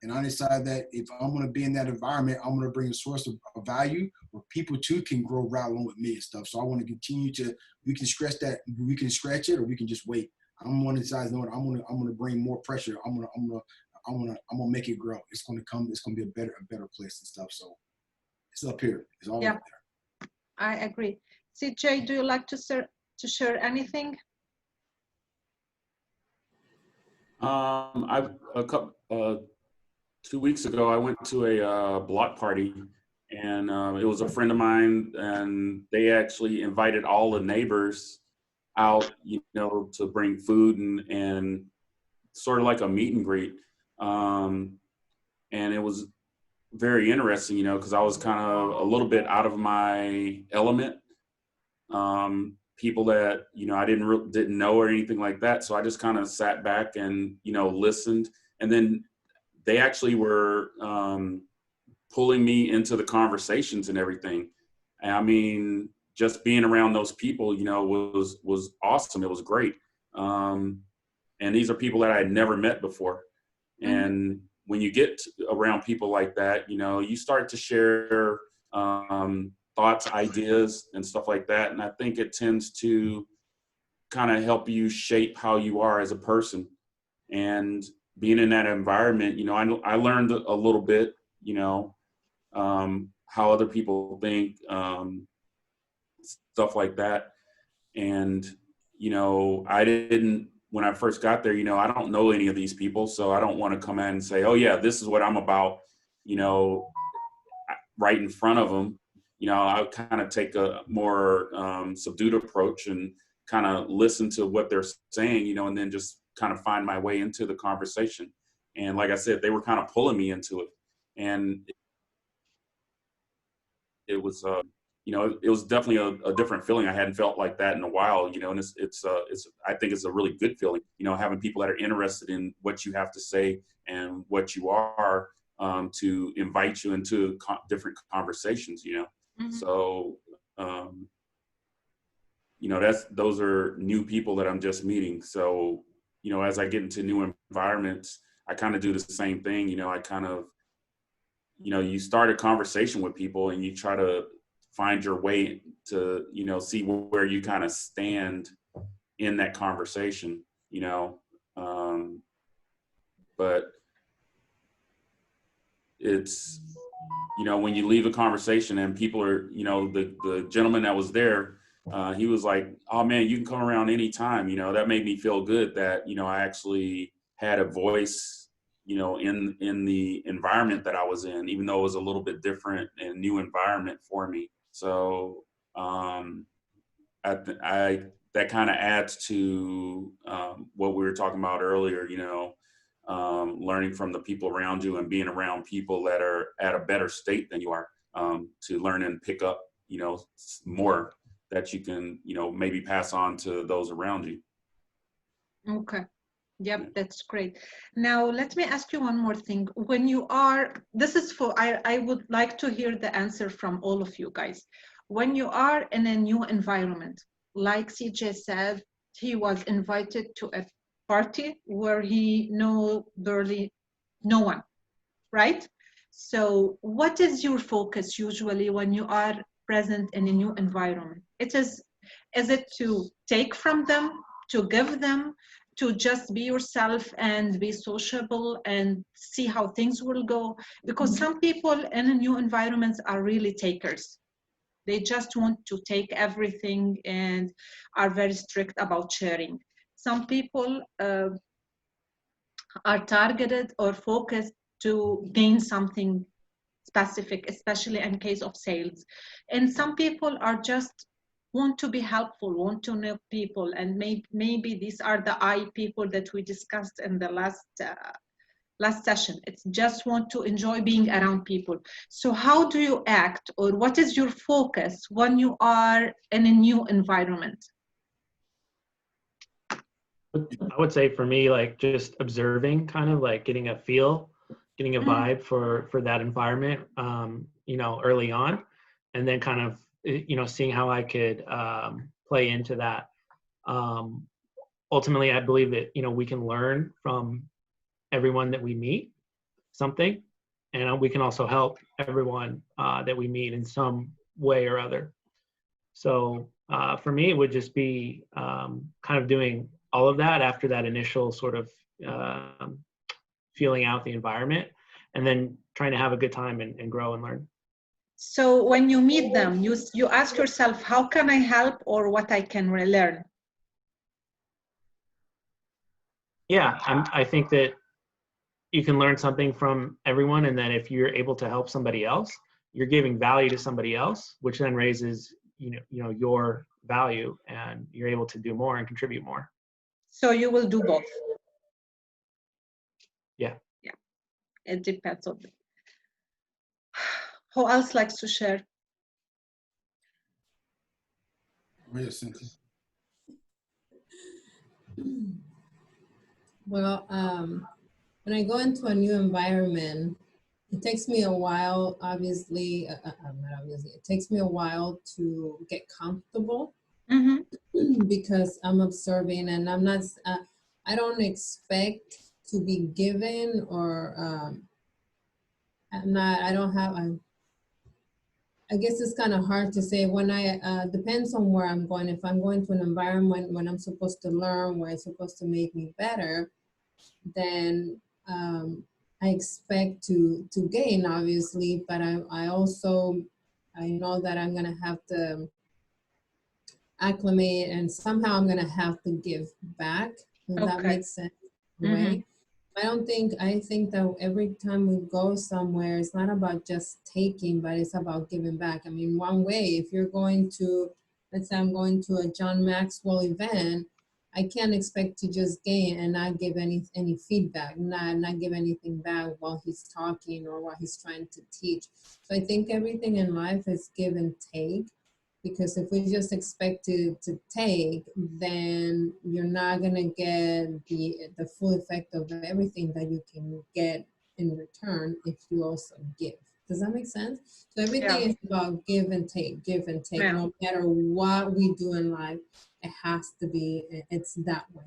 And I decided that if I'm going to be in that environment, I'm going to bring a source of value where people too can grow right along with me and stuff. So I want to continue we can stretch it, or we can just wait. I'm going to decide, no, I'm going to bring more pressure. I'm going to make it grow. It's going to be a better place and stuff. So it's up here. It's all up there. I agree. CJ, do you like to share anything? I've 2 weeks ago, I went to a block party, and it was a friend of mine, and they actually invited all the neighbors out, you know, to bring food and sort of like a meet and greet. And it was very interesting, you know, because I was kind of a little bit out of my element. People that, you know, I didn't know or anything like that. So I just kind of sat back and, you know, listened. And then they actually were pulling me into the conversations and everything. And I mean, just being around those people, you know, was awesome. It was great. And these are people that I had never met before. And when you get around people like that, you know, you start to share thoughts, ideas, and stuff like that. And I think it tends to kind of help you shape how you are as a person. And being in that environment, you know, I learned a little bit, you know, how other people think, stuff like that. And, you know, when I first got there, you know, I don't know any of these people, so I don't want to come in and say, oh yeah, this is what I'm about, you know, right in front of them. You know, I kind of take a more subdued approach and kind of listen to what they're saying, you know, and then just kind of find my way into the conversation. And like I said, they were kind of pulling me into it. And it was, you know, it was definitely a different feeling. I hadn't felt like that in a while, you know, and it's I think it's a really good feeling, you know, having people that are interested in what you have to say and what you are, to invite you into different conversations, you know. So, you know, those are new people that I'm just meeting. So, you know, as I get into new environments, I kind of do the same thing. You know, I kind of, you know, you start a conversation with people and you try to find your way to, you know, see where you kind of stand in that conversation, you know. But it's, you know, when you leave a conversation and people are, you know, the gentleman that was there, he was like, oh man, you can come around anytime. You know, that made me feel good that, you know, I actually had a voice, you know, in the environment that I was in, even though it was a little bit different and new environment for me. So that kind of adds to what we were talking about earlier, you know, learning from the people around you and being around people that are at a better state than you are, to learn and pick up, you know, more that you can, you know, maybe pass on to those around you. Okay. Yep, that's great. Now, let me ask you one more thing. When you are, this is for, I would like to hear the answer from all of you guys. When you are in a new environment, like CJ said, he was invited to a party where he know barely no one, right? So what is your focus usually when you are present in a new environment? Is it to take from them, to give them, to just be yourself and be sociable and see how things will go? Because some people in a new environments are really takers. They just want to take everything and are very strict about sharing. Some people are targeted or focused to gain something specific, especially in case of sales. And some people are just want to be helpful, want to know people, and maybe these are the I people that we discussed in the last session. It's just want to enjoy being around people. So how do you act, or what is your focus when you are in a new environment? I would say for me, like just observing, kind of like getting a feel, getting a vibe for that environment, you know, early on, and then kind of, you know, seeing how I could play into that. Ultimately, I believe that, you know, we can learn from everyone that we meet something, and we can also help everyone that we meet in some way or other. So for me, it would just be kind of doing all of that after that initial sort of feeling out the environment, and then trying to have a good time and grow and learn. So when you meet them, you ask yourself, how can I help, or what I can learn? Yeah, I think that you can learn something from everyone, and then if you're able to help somebody else, you're giving value to somebody else, which then raises you know your value, and you're able to do more and contribute more. So you will do both. Yeah. Yeah, it depends on them. Who else likes to share? Well, when I go into a new environment, it takes me a while, obviously, not obviously, it takes me a while to get comfortable because I'm observing, and I'm not, I don't expect to be given, or I guess it's kind of hard to say. When depends on where I'm going. If I'm going to an environment when I'm supposed to learn, where it's supposed to make me better, then I expect to gain, obviously, but I also, I know that I'm gonna have to acclimate, and somehow I'm gonna have to give back, if that makes sense, right? I think that every time we go somewhere, it's not about just taking, but it's about giving back. I mean, one way, if you're going to, let's say I'm going to a John Maxwell event, I can't expect to just gain and not give any feedback, not give anything back while he's talking or while he's trying to teach. So I think everything in life is give and take, because if we just expect to take, then you're not gonna get the full effect of everything that you can get in return if you also give. Does that make sense? So everything is about give and take, no matter what we do in life. It has to be, it's that way.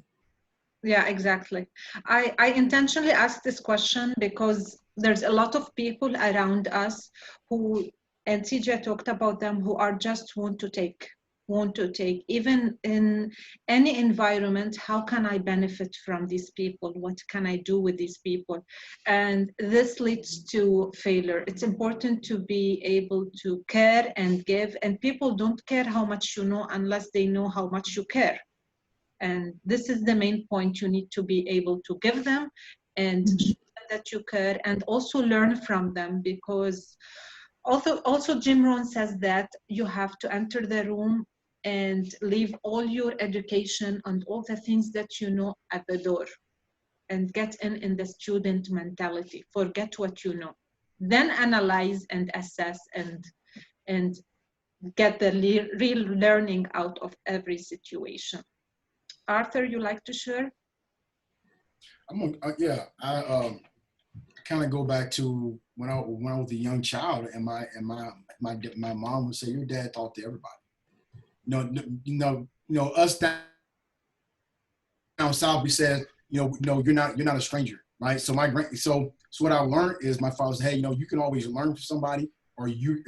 Yeah, exactly. I intentionally asked this question because there's a lot of people around us who And CJ talked about them who are just want to take. Even in any environment, how can I benefit from these people? What can I do with these people? And this leads to failure. It's important to be able to care and give, and people don't care how much you know unless they know how much you care. And this is the main point. You need to be able to give them and show them that you care, and also learn from them, because also Jim Rohn says that you have to enter the room and leave all your education and all the things that you know at the door, and get in the student mentality. Forget what you know, then analyze and assess and get the real learning out of every situation. Arthur, you like to share? Yeah, I kind of go back to when I was a young child, and my mom would say, "Your dad talked to everybody." Us down south, we said, no, you're not a stranger, right? So so what I learned is my father said, hey, you can always learn from somebody, or you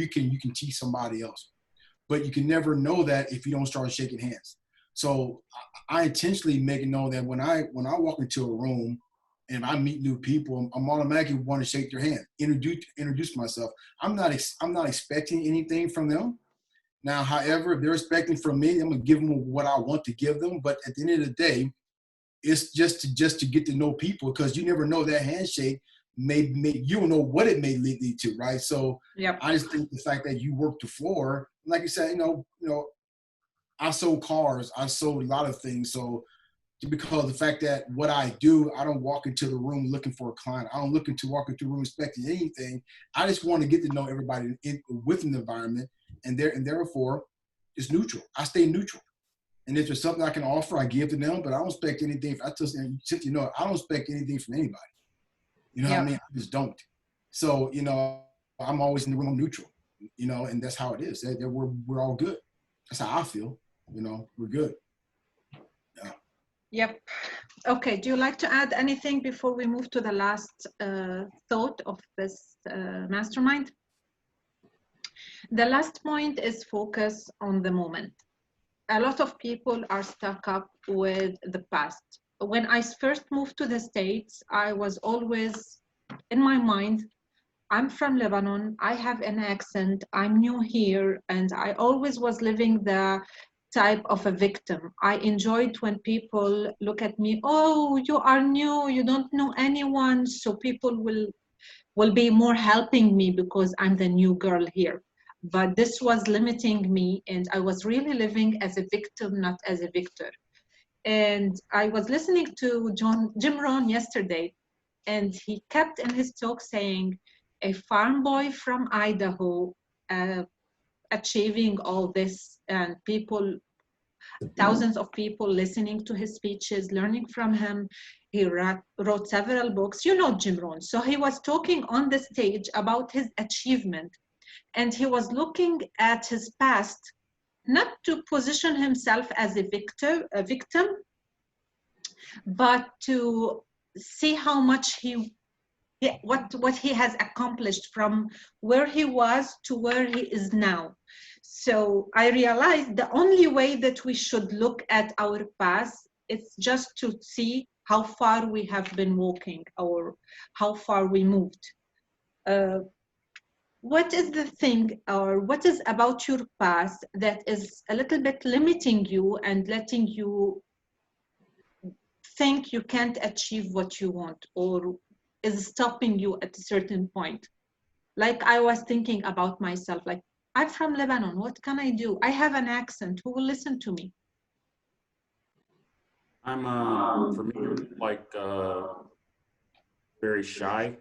can teach somebody else, but you can never know that if you don't start shaking hands. So I intentionally make it known that when I walk into a room and I meet new people, I'm automatically want to shake their hand, introduce myself. I'm not expecting anything from them. Now, however, if they're expecting from me, I'm gonna give them what I want to give them. But at the end of the day, it's just to get to know people, because you never know, that handshake may you don't know what it may lead to, right? So yep. I just think the fact that you work the floor, like you said, I sold cars, I sold a lot of things. So because of the fact that what I do, I don't walk into the room looking for a client. I don't walk into the room expecting anything. I just want to get to know everybody within the environment, and therefore it's neutral. I stay neutral. And if there's something I can offer, I give to them, but I don't expect anything. I don't expect anything from anybody. You know what I mean? I just don't. So, I'm always in the room neutral, and that's how it is. We're all good. That's how I feel. We're good. Yeah. Yep. Okay. Do you like to add anything before we move to the last thought of this mastermind? The last point is focus on the moment. A lot of people are stuck up with the past. When I first moved to the States, I was always in my mind, I'm from Lebanon, I have an accent, I'm new here, and I always was living the type of a victim. I enjoyed when people look at me, oh, you are new, you don't know anyone, so people will be more helping me because I'm the new girl here. But this was limiting me, and I was really living as a victim, not as a victor. And I was listening to Jim Rohn yesterday, and he kept in his talk saying, a farm boy from Idaho achieving all this, and thousands of people listening to his speeches, learning from him. He wrote several books. Jim Rohn. So he was talking on the stage about his achievement, and he was looking at his past, not to position himself as a victim, but to see how much what he has accomplished from where he was to where he is now. So I realized the only way that we should look at our past is just to see how far we have been walking or how far we moved. What is the thing, or what is about your past that is a little bit limiting you and letting you think you can't achieve what you want, or is stopping you at a certain point? Like I was thinking about myself, like, I'm from Lebanon, what can I do? I have an accent, who will listen to me? I'm, for me, like, very shy.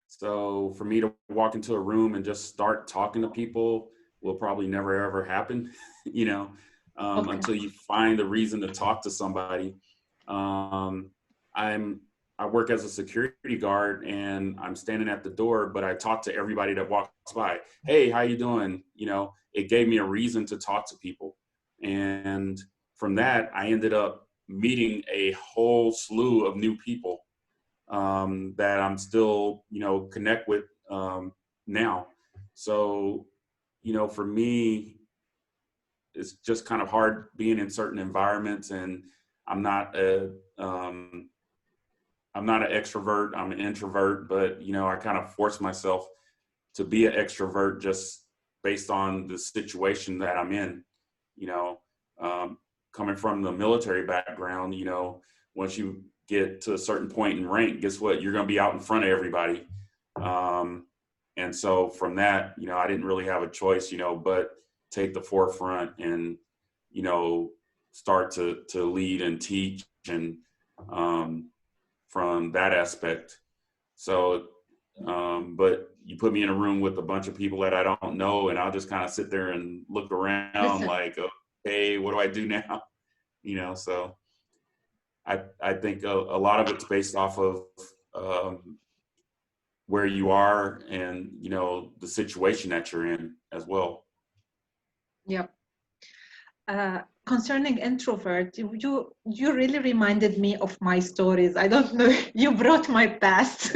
So for me to walk into a room and just start talking to people will probably never, ever happen, okay. Until you find a reason to talk to somebody. I work as a security guard, and I'm standing at the door, but I talk to everybody that walks by. Hey, how you doing? It gave me a reason to talk to people. And from that, I ended up meeting a whole slew of new people that I'm still, connect with now. So, you know, for me, it's just kind of hard being in certain environments, and I'm not an extrovert, I'm an introvert, but, you know, I kind of force myself to be an extrovert just based on the situation that I'm in. You know, coming from the military background, you know, once you get to a certain point in rank, guess what? You're going to be out in front of everybody. And so from that, you know, I didn't really have a choice, you know, but take the forefront and, you know, start to lead and teach, and from that aspect. So, but you put me in a room with a bunch of people that I don't know, and I'll just kind of sit there and look around like, okay, what do I do now? You know, so I think a lot of it's based off of where you are and, you know, the situation that you're in as well. Yep. Concerning introvert, you really reminded me of my stories. I don't know, you brought my past.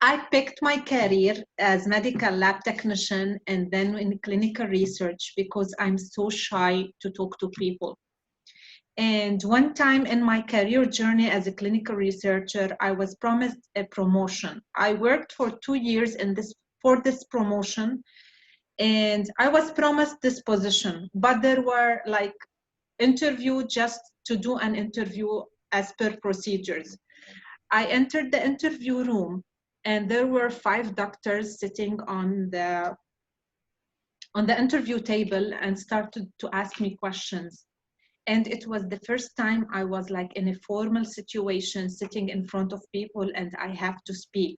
I picked my career as medical lab technician and then in clinical research because I'm so shy to talk to people. And one time in my career journey as a clinical researcher, I was promised a promotion. I worked for 2 years for this promotion, and I was promised this position, but there were like interview just to do an interview as per procedures. I entered the interview room, and there were 5 doctors sitting on the interview table and started to ask me questions. And it was the first time I was like in a formal situation, sitting in front of people, and I have to speak.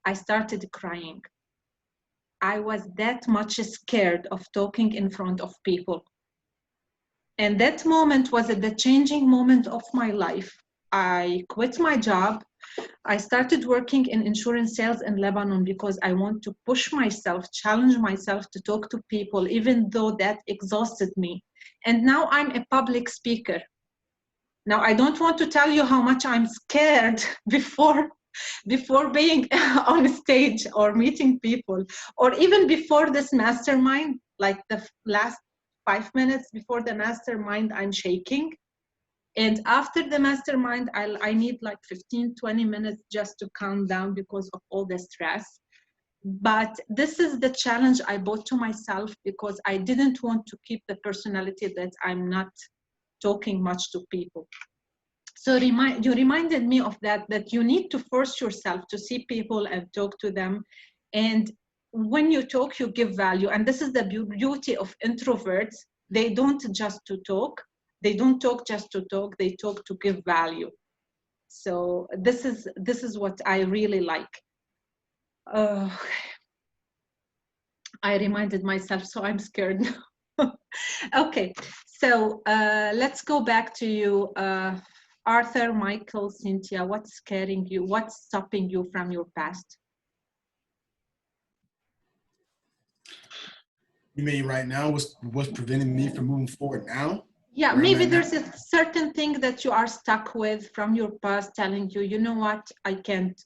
I started crying. I was that much scared of talking in front of people. And that moment was the changing moment of my life. I quit my job. I started working in insurance sales in Lebanon because I want to push myself, challenge myself to talk to people, even though that exhausted me. And now I'm a public speaker. Now, I don't want to tell you how much I'm scared before being on stage or meeting people, or even before this mastermind, like the last 5 minutes before the mastermind, I'm shaking. And after the mastermind, I need like 15, 20 minutes just to calm down because of all the stress. But this is the challenge I brought to myself because I didn't want to keep the personality that I'm not talking much to people. So you reminded me of that you need to force yourself to see people and talk to them. And when you talk, you give value. And this is the beauty of introverts. They don't just to talk. They don't talk just to talk. They talk to give value. So this is what I really like. I reminded myself, so I'm scared now. Okay, so let's go back to you. Arthur, Michael, Cynthia, what's scaring you? What's stopping you from your past? You mean right now? What's preventing me from moving forward now? Yeah, maybe there's a certain thing that you are stuck with from your past telling you, you know what, I can't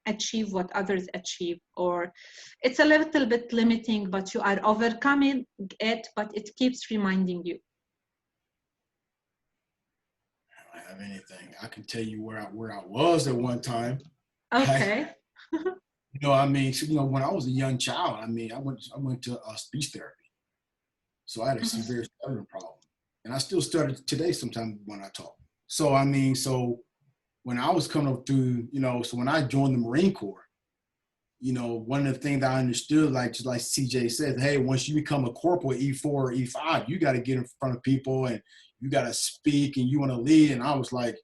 achieve what others achieve, or it's a little bit limiting, but you are overcoming it, but it keeps reminding you. I don't have anything. I can tell you where I was at one time. Okay. You know, I mean, so, you know, when I was a young child, I mean, I went to speech therapy. So I had a severe stuttering problem. And I still stutter today sometimes when I talk. So, I mean, so when I was coming up through, you know, so when I joined the Marine Corps, you know, one of the things that I understood, like, just like CJ said, hey, once you become a corporal, E4 or E5, you got to get in front of people and you got to speak and you want to lead. And I was like,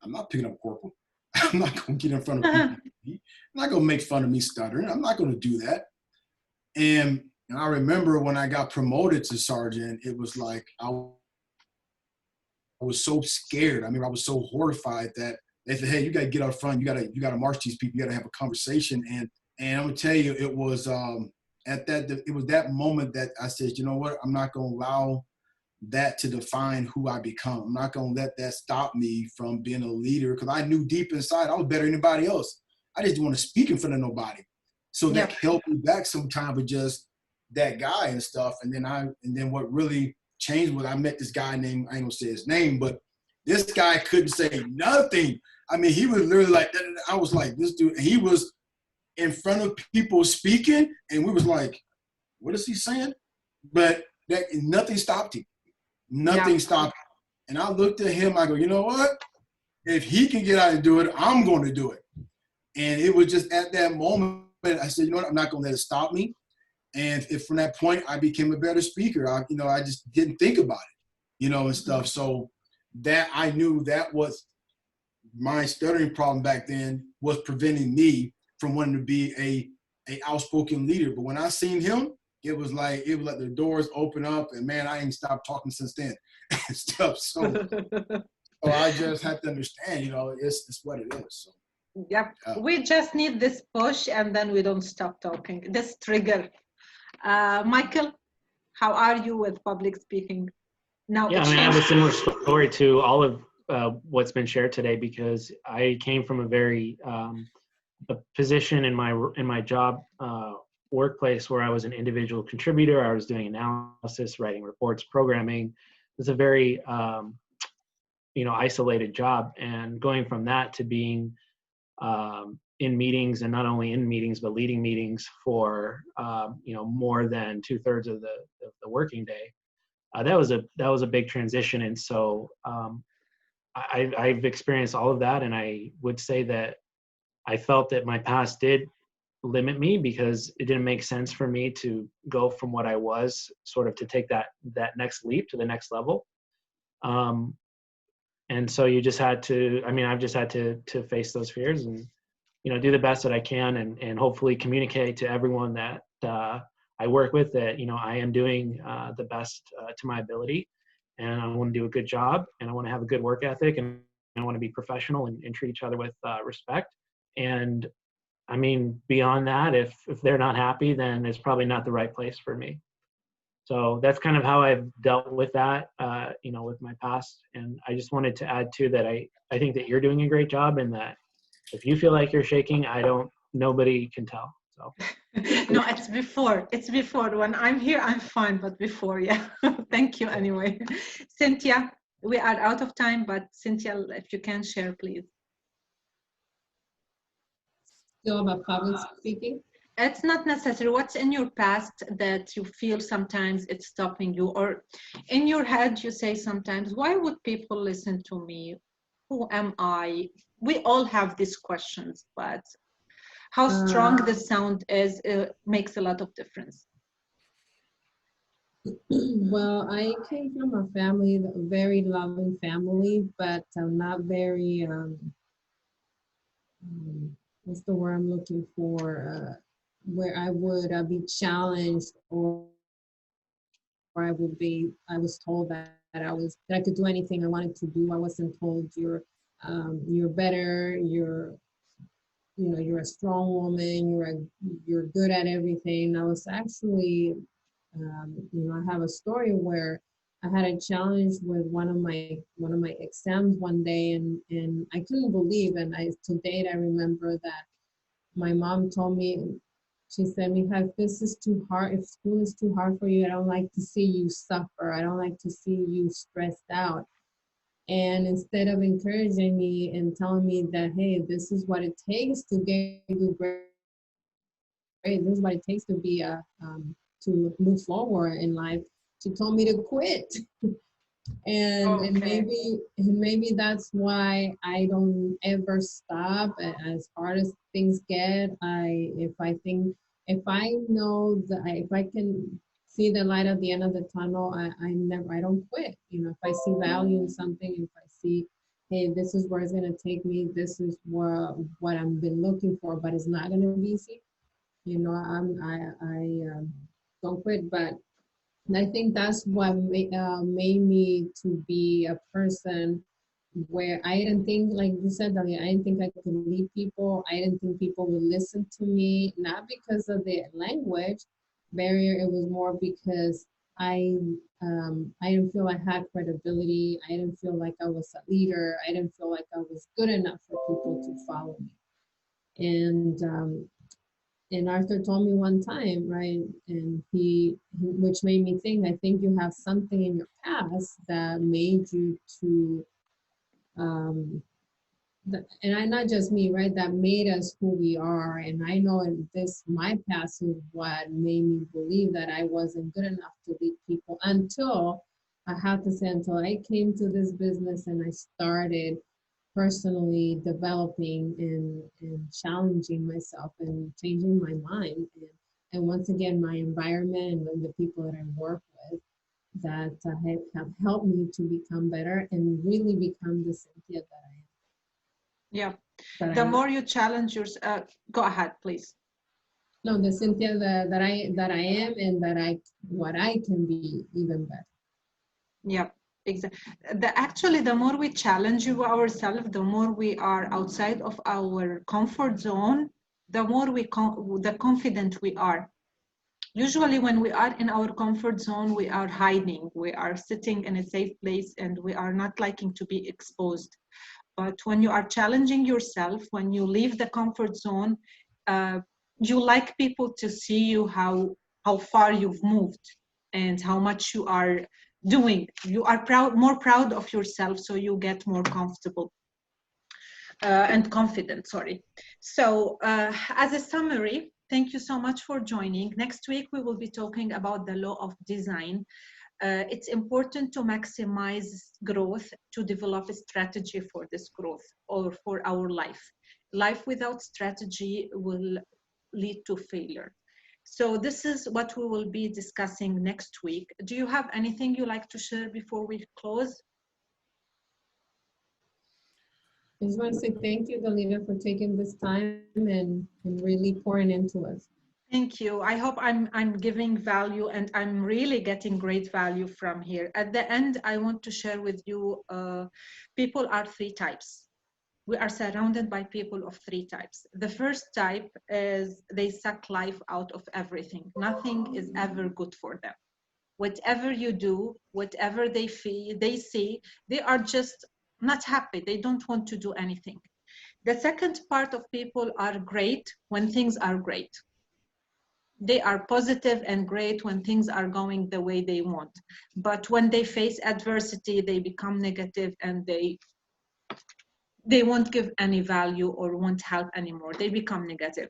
I'm not picking up a corporal. I'm not going to get in front of people. I'm not going to make fun of me stuttering. I'm not going to do that. And I remember when I got promoted to sergeant, it was like I was so scared. I mean, I was so horrified that they said, hey, you got to get up front. You got to march these people. You got to have a conversation. And I'm going to tell you, it was it was that moment that I said, you know what? I'm not going to allow that to define who I become. I'm not going to let that stop me from being a leader, because I knew deep inside I was better than anybody else. I just didn't want to speak in front of nobody. So that held me back sometimes with just that guy and stuff. And then what really changed was I met this guy named, I ain't gonna say his name, but this guy couldn't say nothing. I mean, he was literally like, I was like, this dude, he was in front of people speaking, and we was like, what is he saying? But nothing stopped him. Nothing stopped him. And I looked at him, I go, you know what? If he can get out and do it, I'm going to do it. And it was just at that moment, I said, you know what? I'm not going to let it stop me. And from that point, I became a better speaker. I just didn't think about it, and stuff. So that I knew that was my stuttering problem back then, was preventing me from wanting to be a outspoken leader. But when I seen him, it was like the doors open up, and man, I ain't stopped talking since then and stuff. So I just have to understand, it's what it is. So. Yep. We just need this push, and then we don't stop talking. This trigger. Michael, how are you with public speaking now? Yeah, I have a similar story to all of what's been shared today, because I came from a very a position in my job workplace where I was an individual contributor. I was doing analysis, writing reports, programming. It was a very isolated job, and going from that to being in meetings, and not only in meetings but leading meetings for more than 2/3 of the working day. That was a big transition, and so I've experienced all of that, and I would say that I felt that my past did limit me, because it didn't make sense for me to go from what I was sort of to take that next leap to the next level. And so you just had to, I've just had to face those fears and, do the best that I can, and hopefully communicate to everyone that I work with that, I am doing the best to my ability, and I want to do a good job, and I want to have a good work ethic, and I want to be professional and treat each other with respect. And beyond that, if they're not happy, then it's probably not the right place for me. So that's kind of how I've dealt with that, with my past. And I just wanted to add too that I think that you're doing a great job, and that if you feel like you're shaking, nobody can tell. So. No, it's before. When I'm here, I'm fine, but before, yeah. Thank you anyway. Cynthia, we are out of time, but Cynthia, if you can share, please. Still about public speaking? It's not necessary. What's in your past that you feel sometimes it's stopping you, or in your head you say sometimes, why would people listen to me? Who am I? We all have these questions, but how strong the sound is makes a lot of difference. Well, I came from a family, a very loving family, but not very, what's the word I'm looking for? Where I would be challenged, or I was told that I could do anything I wanted to do. I wasn't told you're better, you're a strong woman, you're good at everything. I was actually, I have a story where I had a challenge with one of my exams one day, and I couldn't believe, and to date I remember that my mom told me, she said, Mija, if this is too hard, if school is too hard for you, I don't like to see you suffer. I don't like to see you stressed out. And instead of encouraging me and telling me that, hey, this is what it takes to get good grades, this is what it takes to be to move forward in life, she told me to quit. And maybe that's why I don't ever stop. As hard as things get, if I know that if I can see the light at the end of the tunnel, I don't quit. If I see value in something, if I see, hey, this is where it's gonna take me, this is what I've been looking for, but it's not gonna be easy. I don't quit, but and I think that's what made me to be a person where I didn't think, like you said, Dalia, I didn't think I could lead people. I didn't think people would listen to me, not because of the language barrier. It was more because I didn't feel I had credibility. I didn't feel like I was a leader. I didn't feel like I was good enough for people to follow me. And And Arthur told me one time, right, and which made me think, I think you have something in your past that made you to, and I, not just me, right, that made us who we are. And I know in this, my past is what made me believe that I wasn't good enough to lead people until, I have to say, until I came to this business and I started personally developing and challenging myself and changing my mind. And once again, my environment and the people that I work with that have helped me to become better and really become the Cynthia that I am. Yeah. That The I more you challenge yourself, go ahead, please. No, the Cynthia that I am, and what I can be even better. Yeah, exactly. Actually, the more we challenge ourselves, the more we are outside of our comfort zone, the more the confident we are. Usually when we are in our comfort zone, we are hiding, we are sitting in a safe place, and we are not liking to be exposed. But when you are challenging yourself, when you leave the comfort zone, you like people to see you how far you've moved and how much you are doing. You are more proud of yourself, so you get more comfortable and confident, sorry. So as a summary, thank you so much for joining. Next week, we will be talking about the law of design. It's important to maximize growth, to develop a strategy for this growth or for our life. Life without strategy will lead to failure. So this is what we will be discussing next week. Do you have anything you like to share before we close? I just want to say thank you, Dalida, for taking this time and really pouring into us. Thank you. I hope I'm giving value, and I'm really getting great value from here. At the end, I want to share with you, people are three types. We are surrounded by people of three types. The first type is they suck life out of everything. Nothing is ever good for them. Whatever you do, whatever they feel, they see, they are just not happy. They don't want to do anything. The second part of people are great when things are great. They are positive and great when things are going the way they want. But when they face adversity, they become negative and they won't give any value or won't help anymore. They become negative.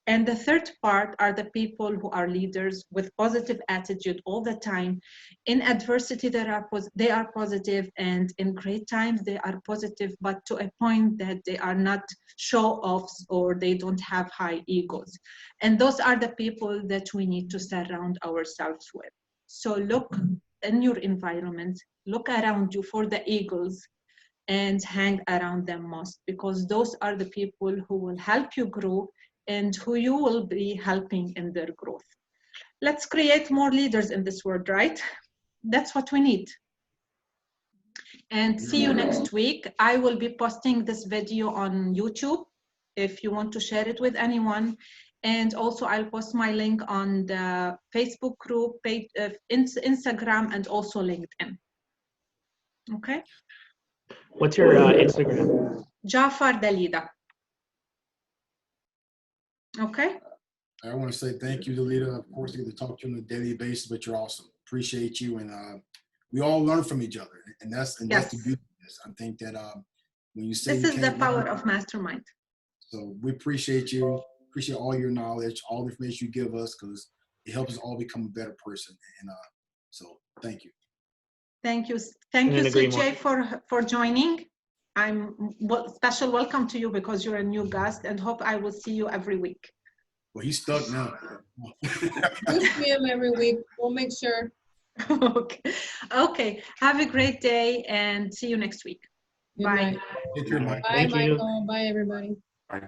And the third part are the people who are leaders with positive attitude all the time. In adversity, they are positive, and in great times, they are positive, but to a point that they are not show-offs or they don't have high egos. And those are the people that we need to surround ourselves with. So look in your environment, look around you for the eagles, and hang around them most, because those are the people who will help you grow and who you will be helping in their growth. Let's create more leaders in this world, right? That's what we need. And see you next week. I will be posting this video on YouTube if you want to share it with anyone. And also I'll post my link on the Facebook group, page, Instagram, and also LinkedIn. Okay? What's your Instagram? Jafar Dalida. Okay. I want to say thank you, Dalida. Of course, I get to talk to you on a daily basis, but you're awesome. Appreciate you, and we all learn from each other, and that's the beauty of this. I think that when you say this is the power of Mastermind. So we appreciate you. Appreciate all your knowledge, all the information you give us, because it helps us all become a better person. And so thank you. Thank you, CJ, for joining. Special welcome to you because you're a new guest, and hope I will see you every week. Well, he's stuck now. You see him every week. We'll make sure. Okay. Have a great day and see you next week. Good Bye. night. Take care, Mike. Bye, Michael. Bye, everybody. Bye.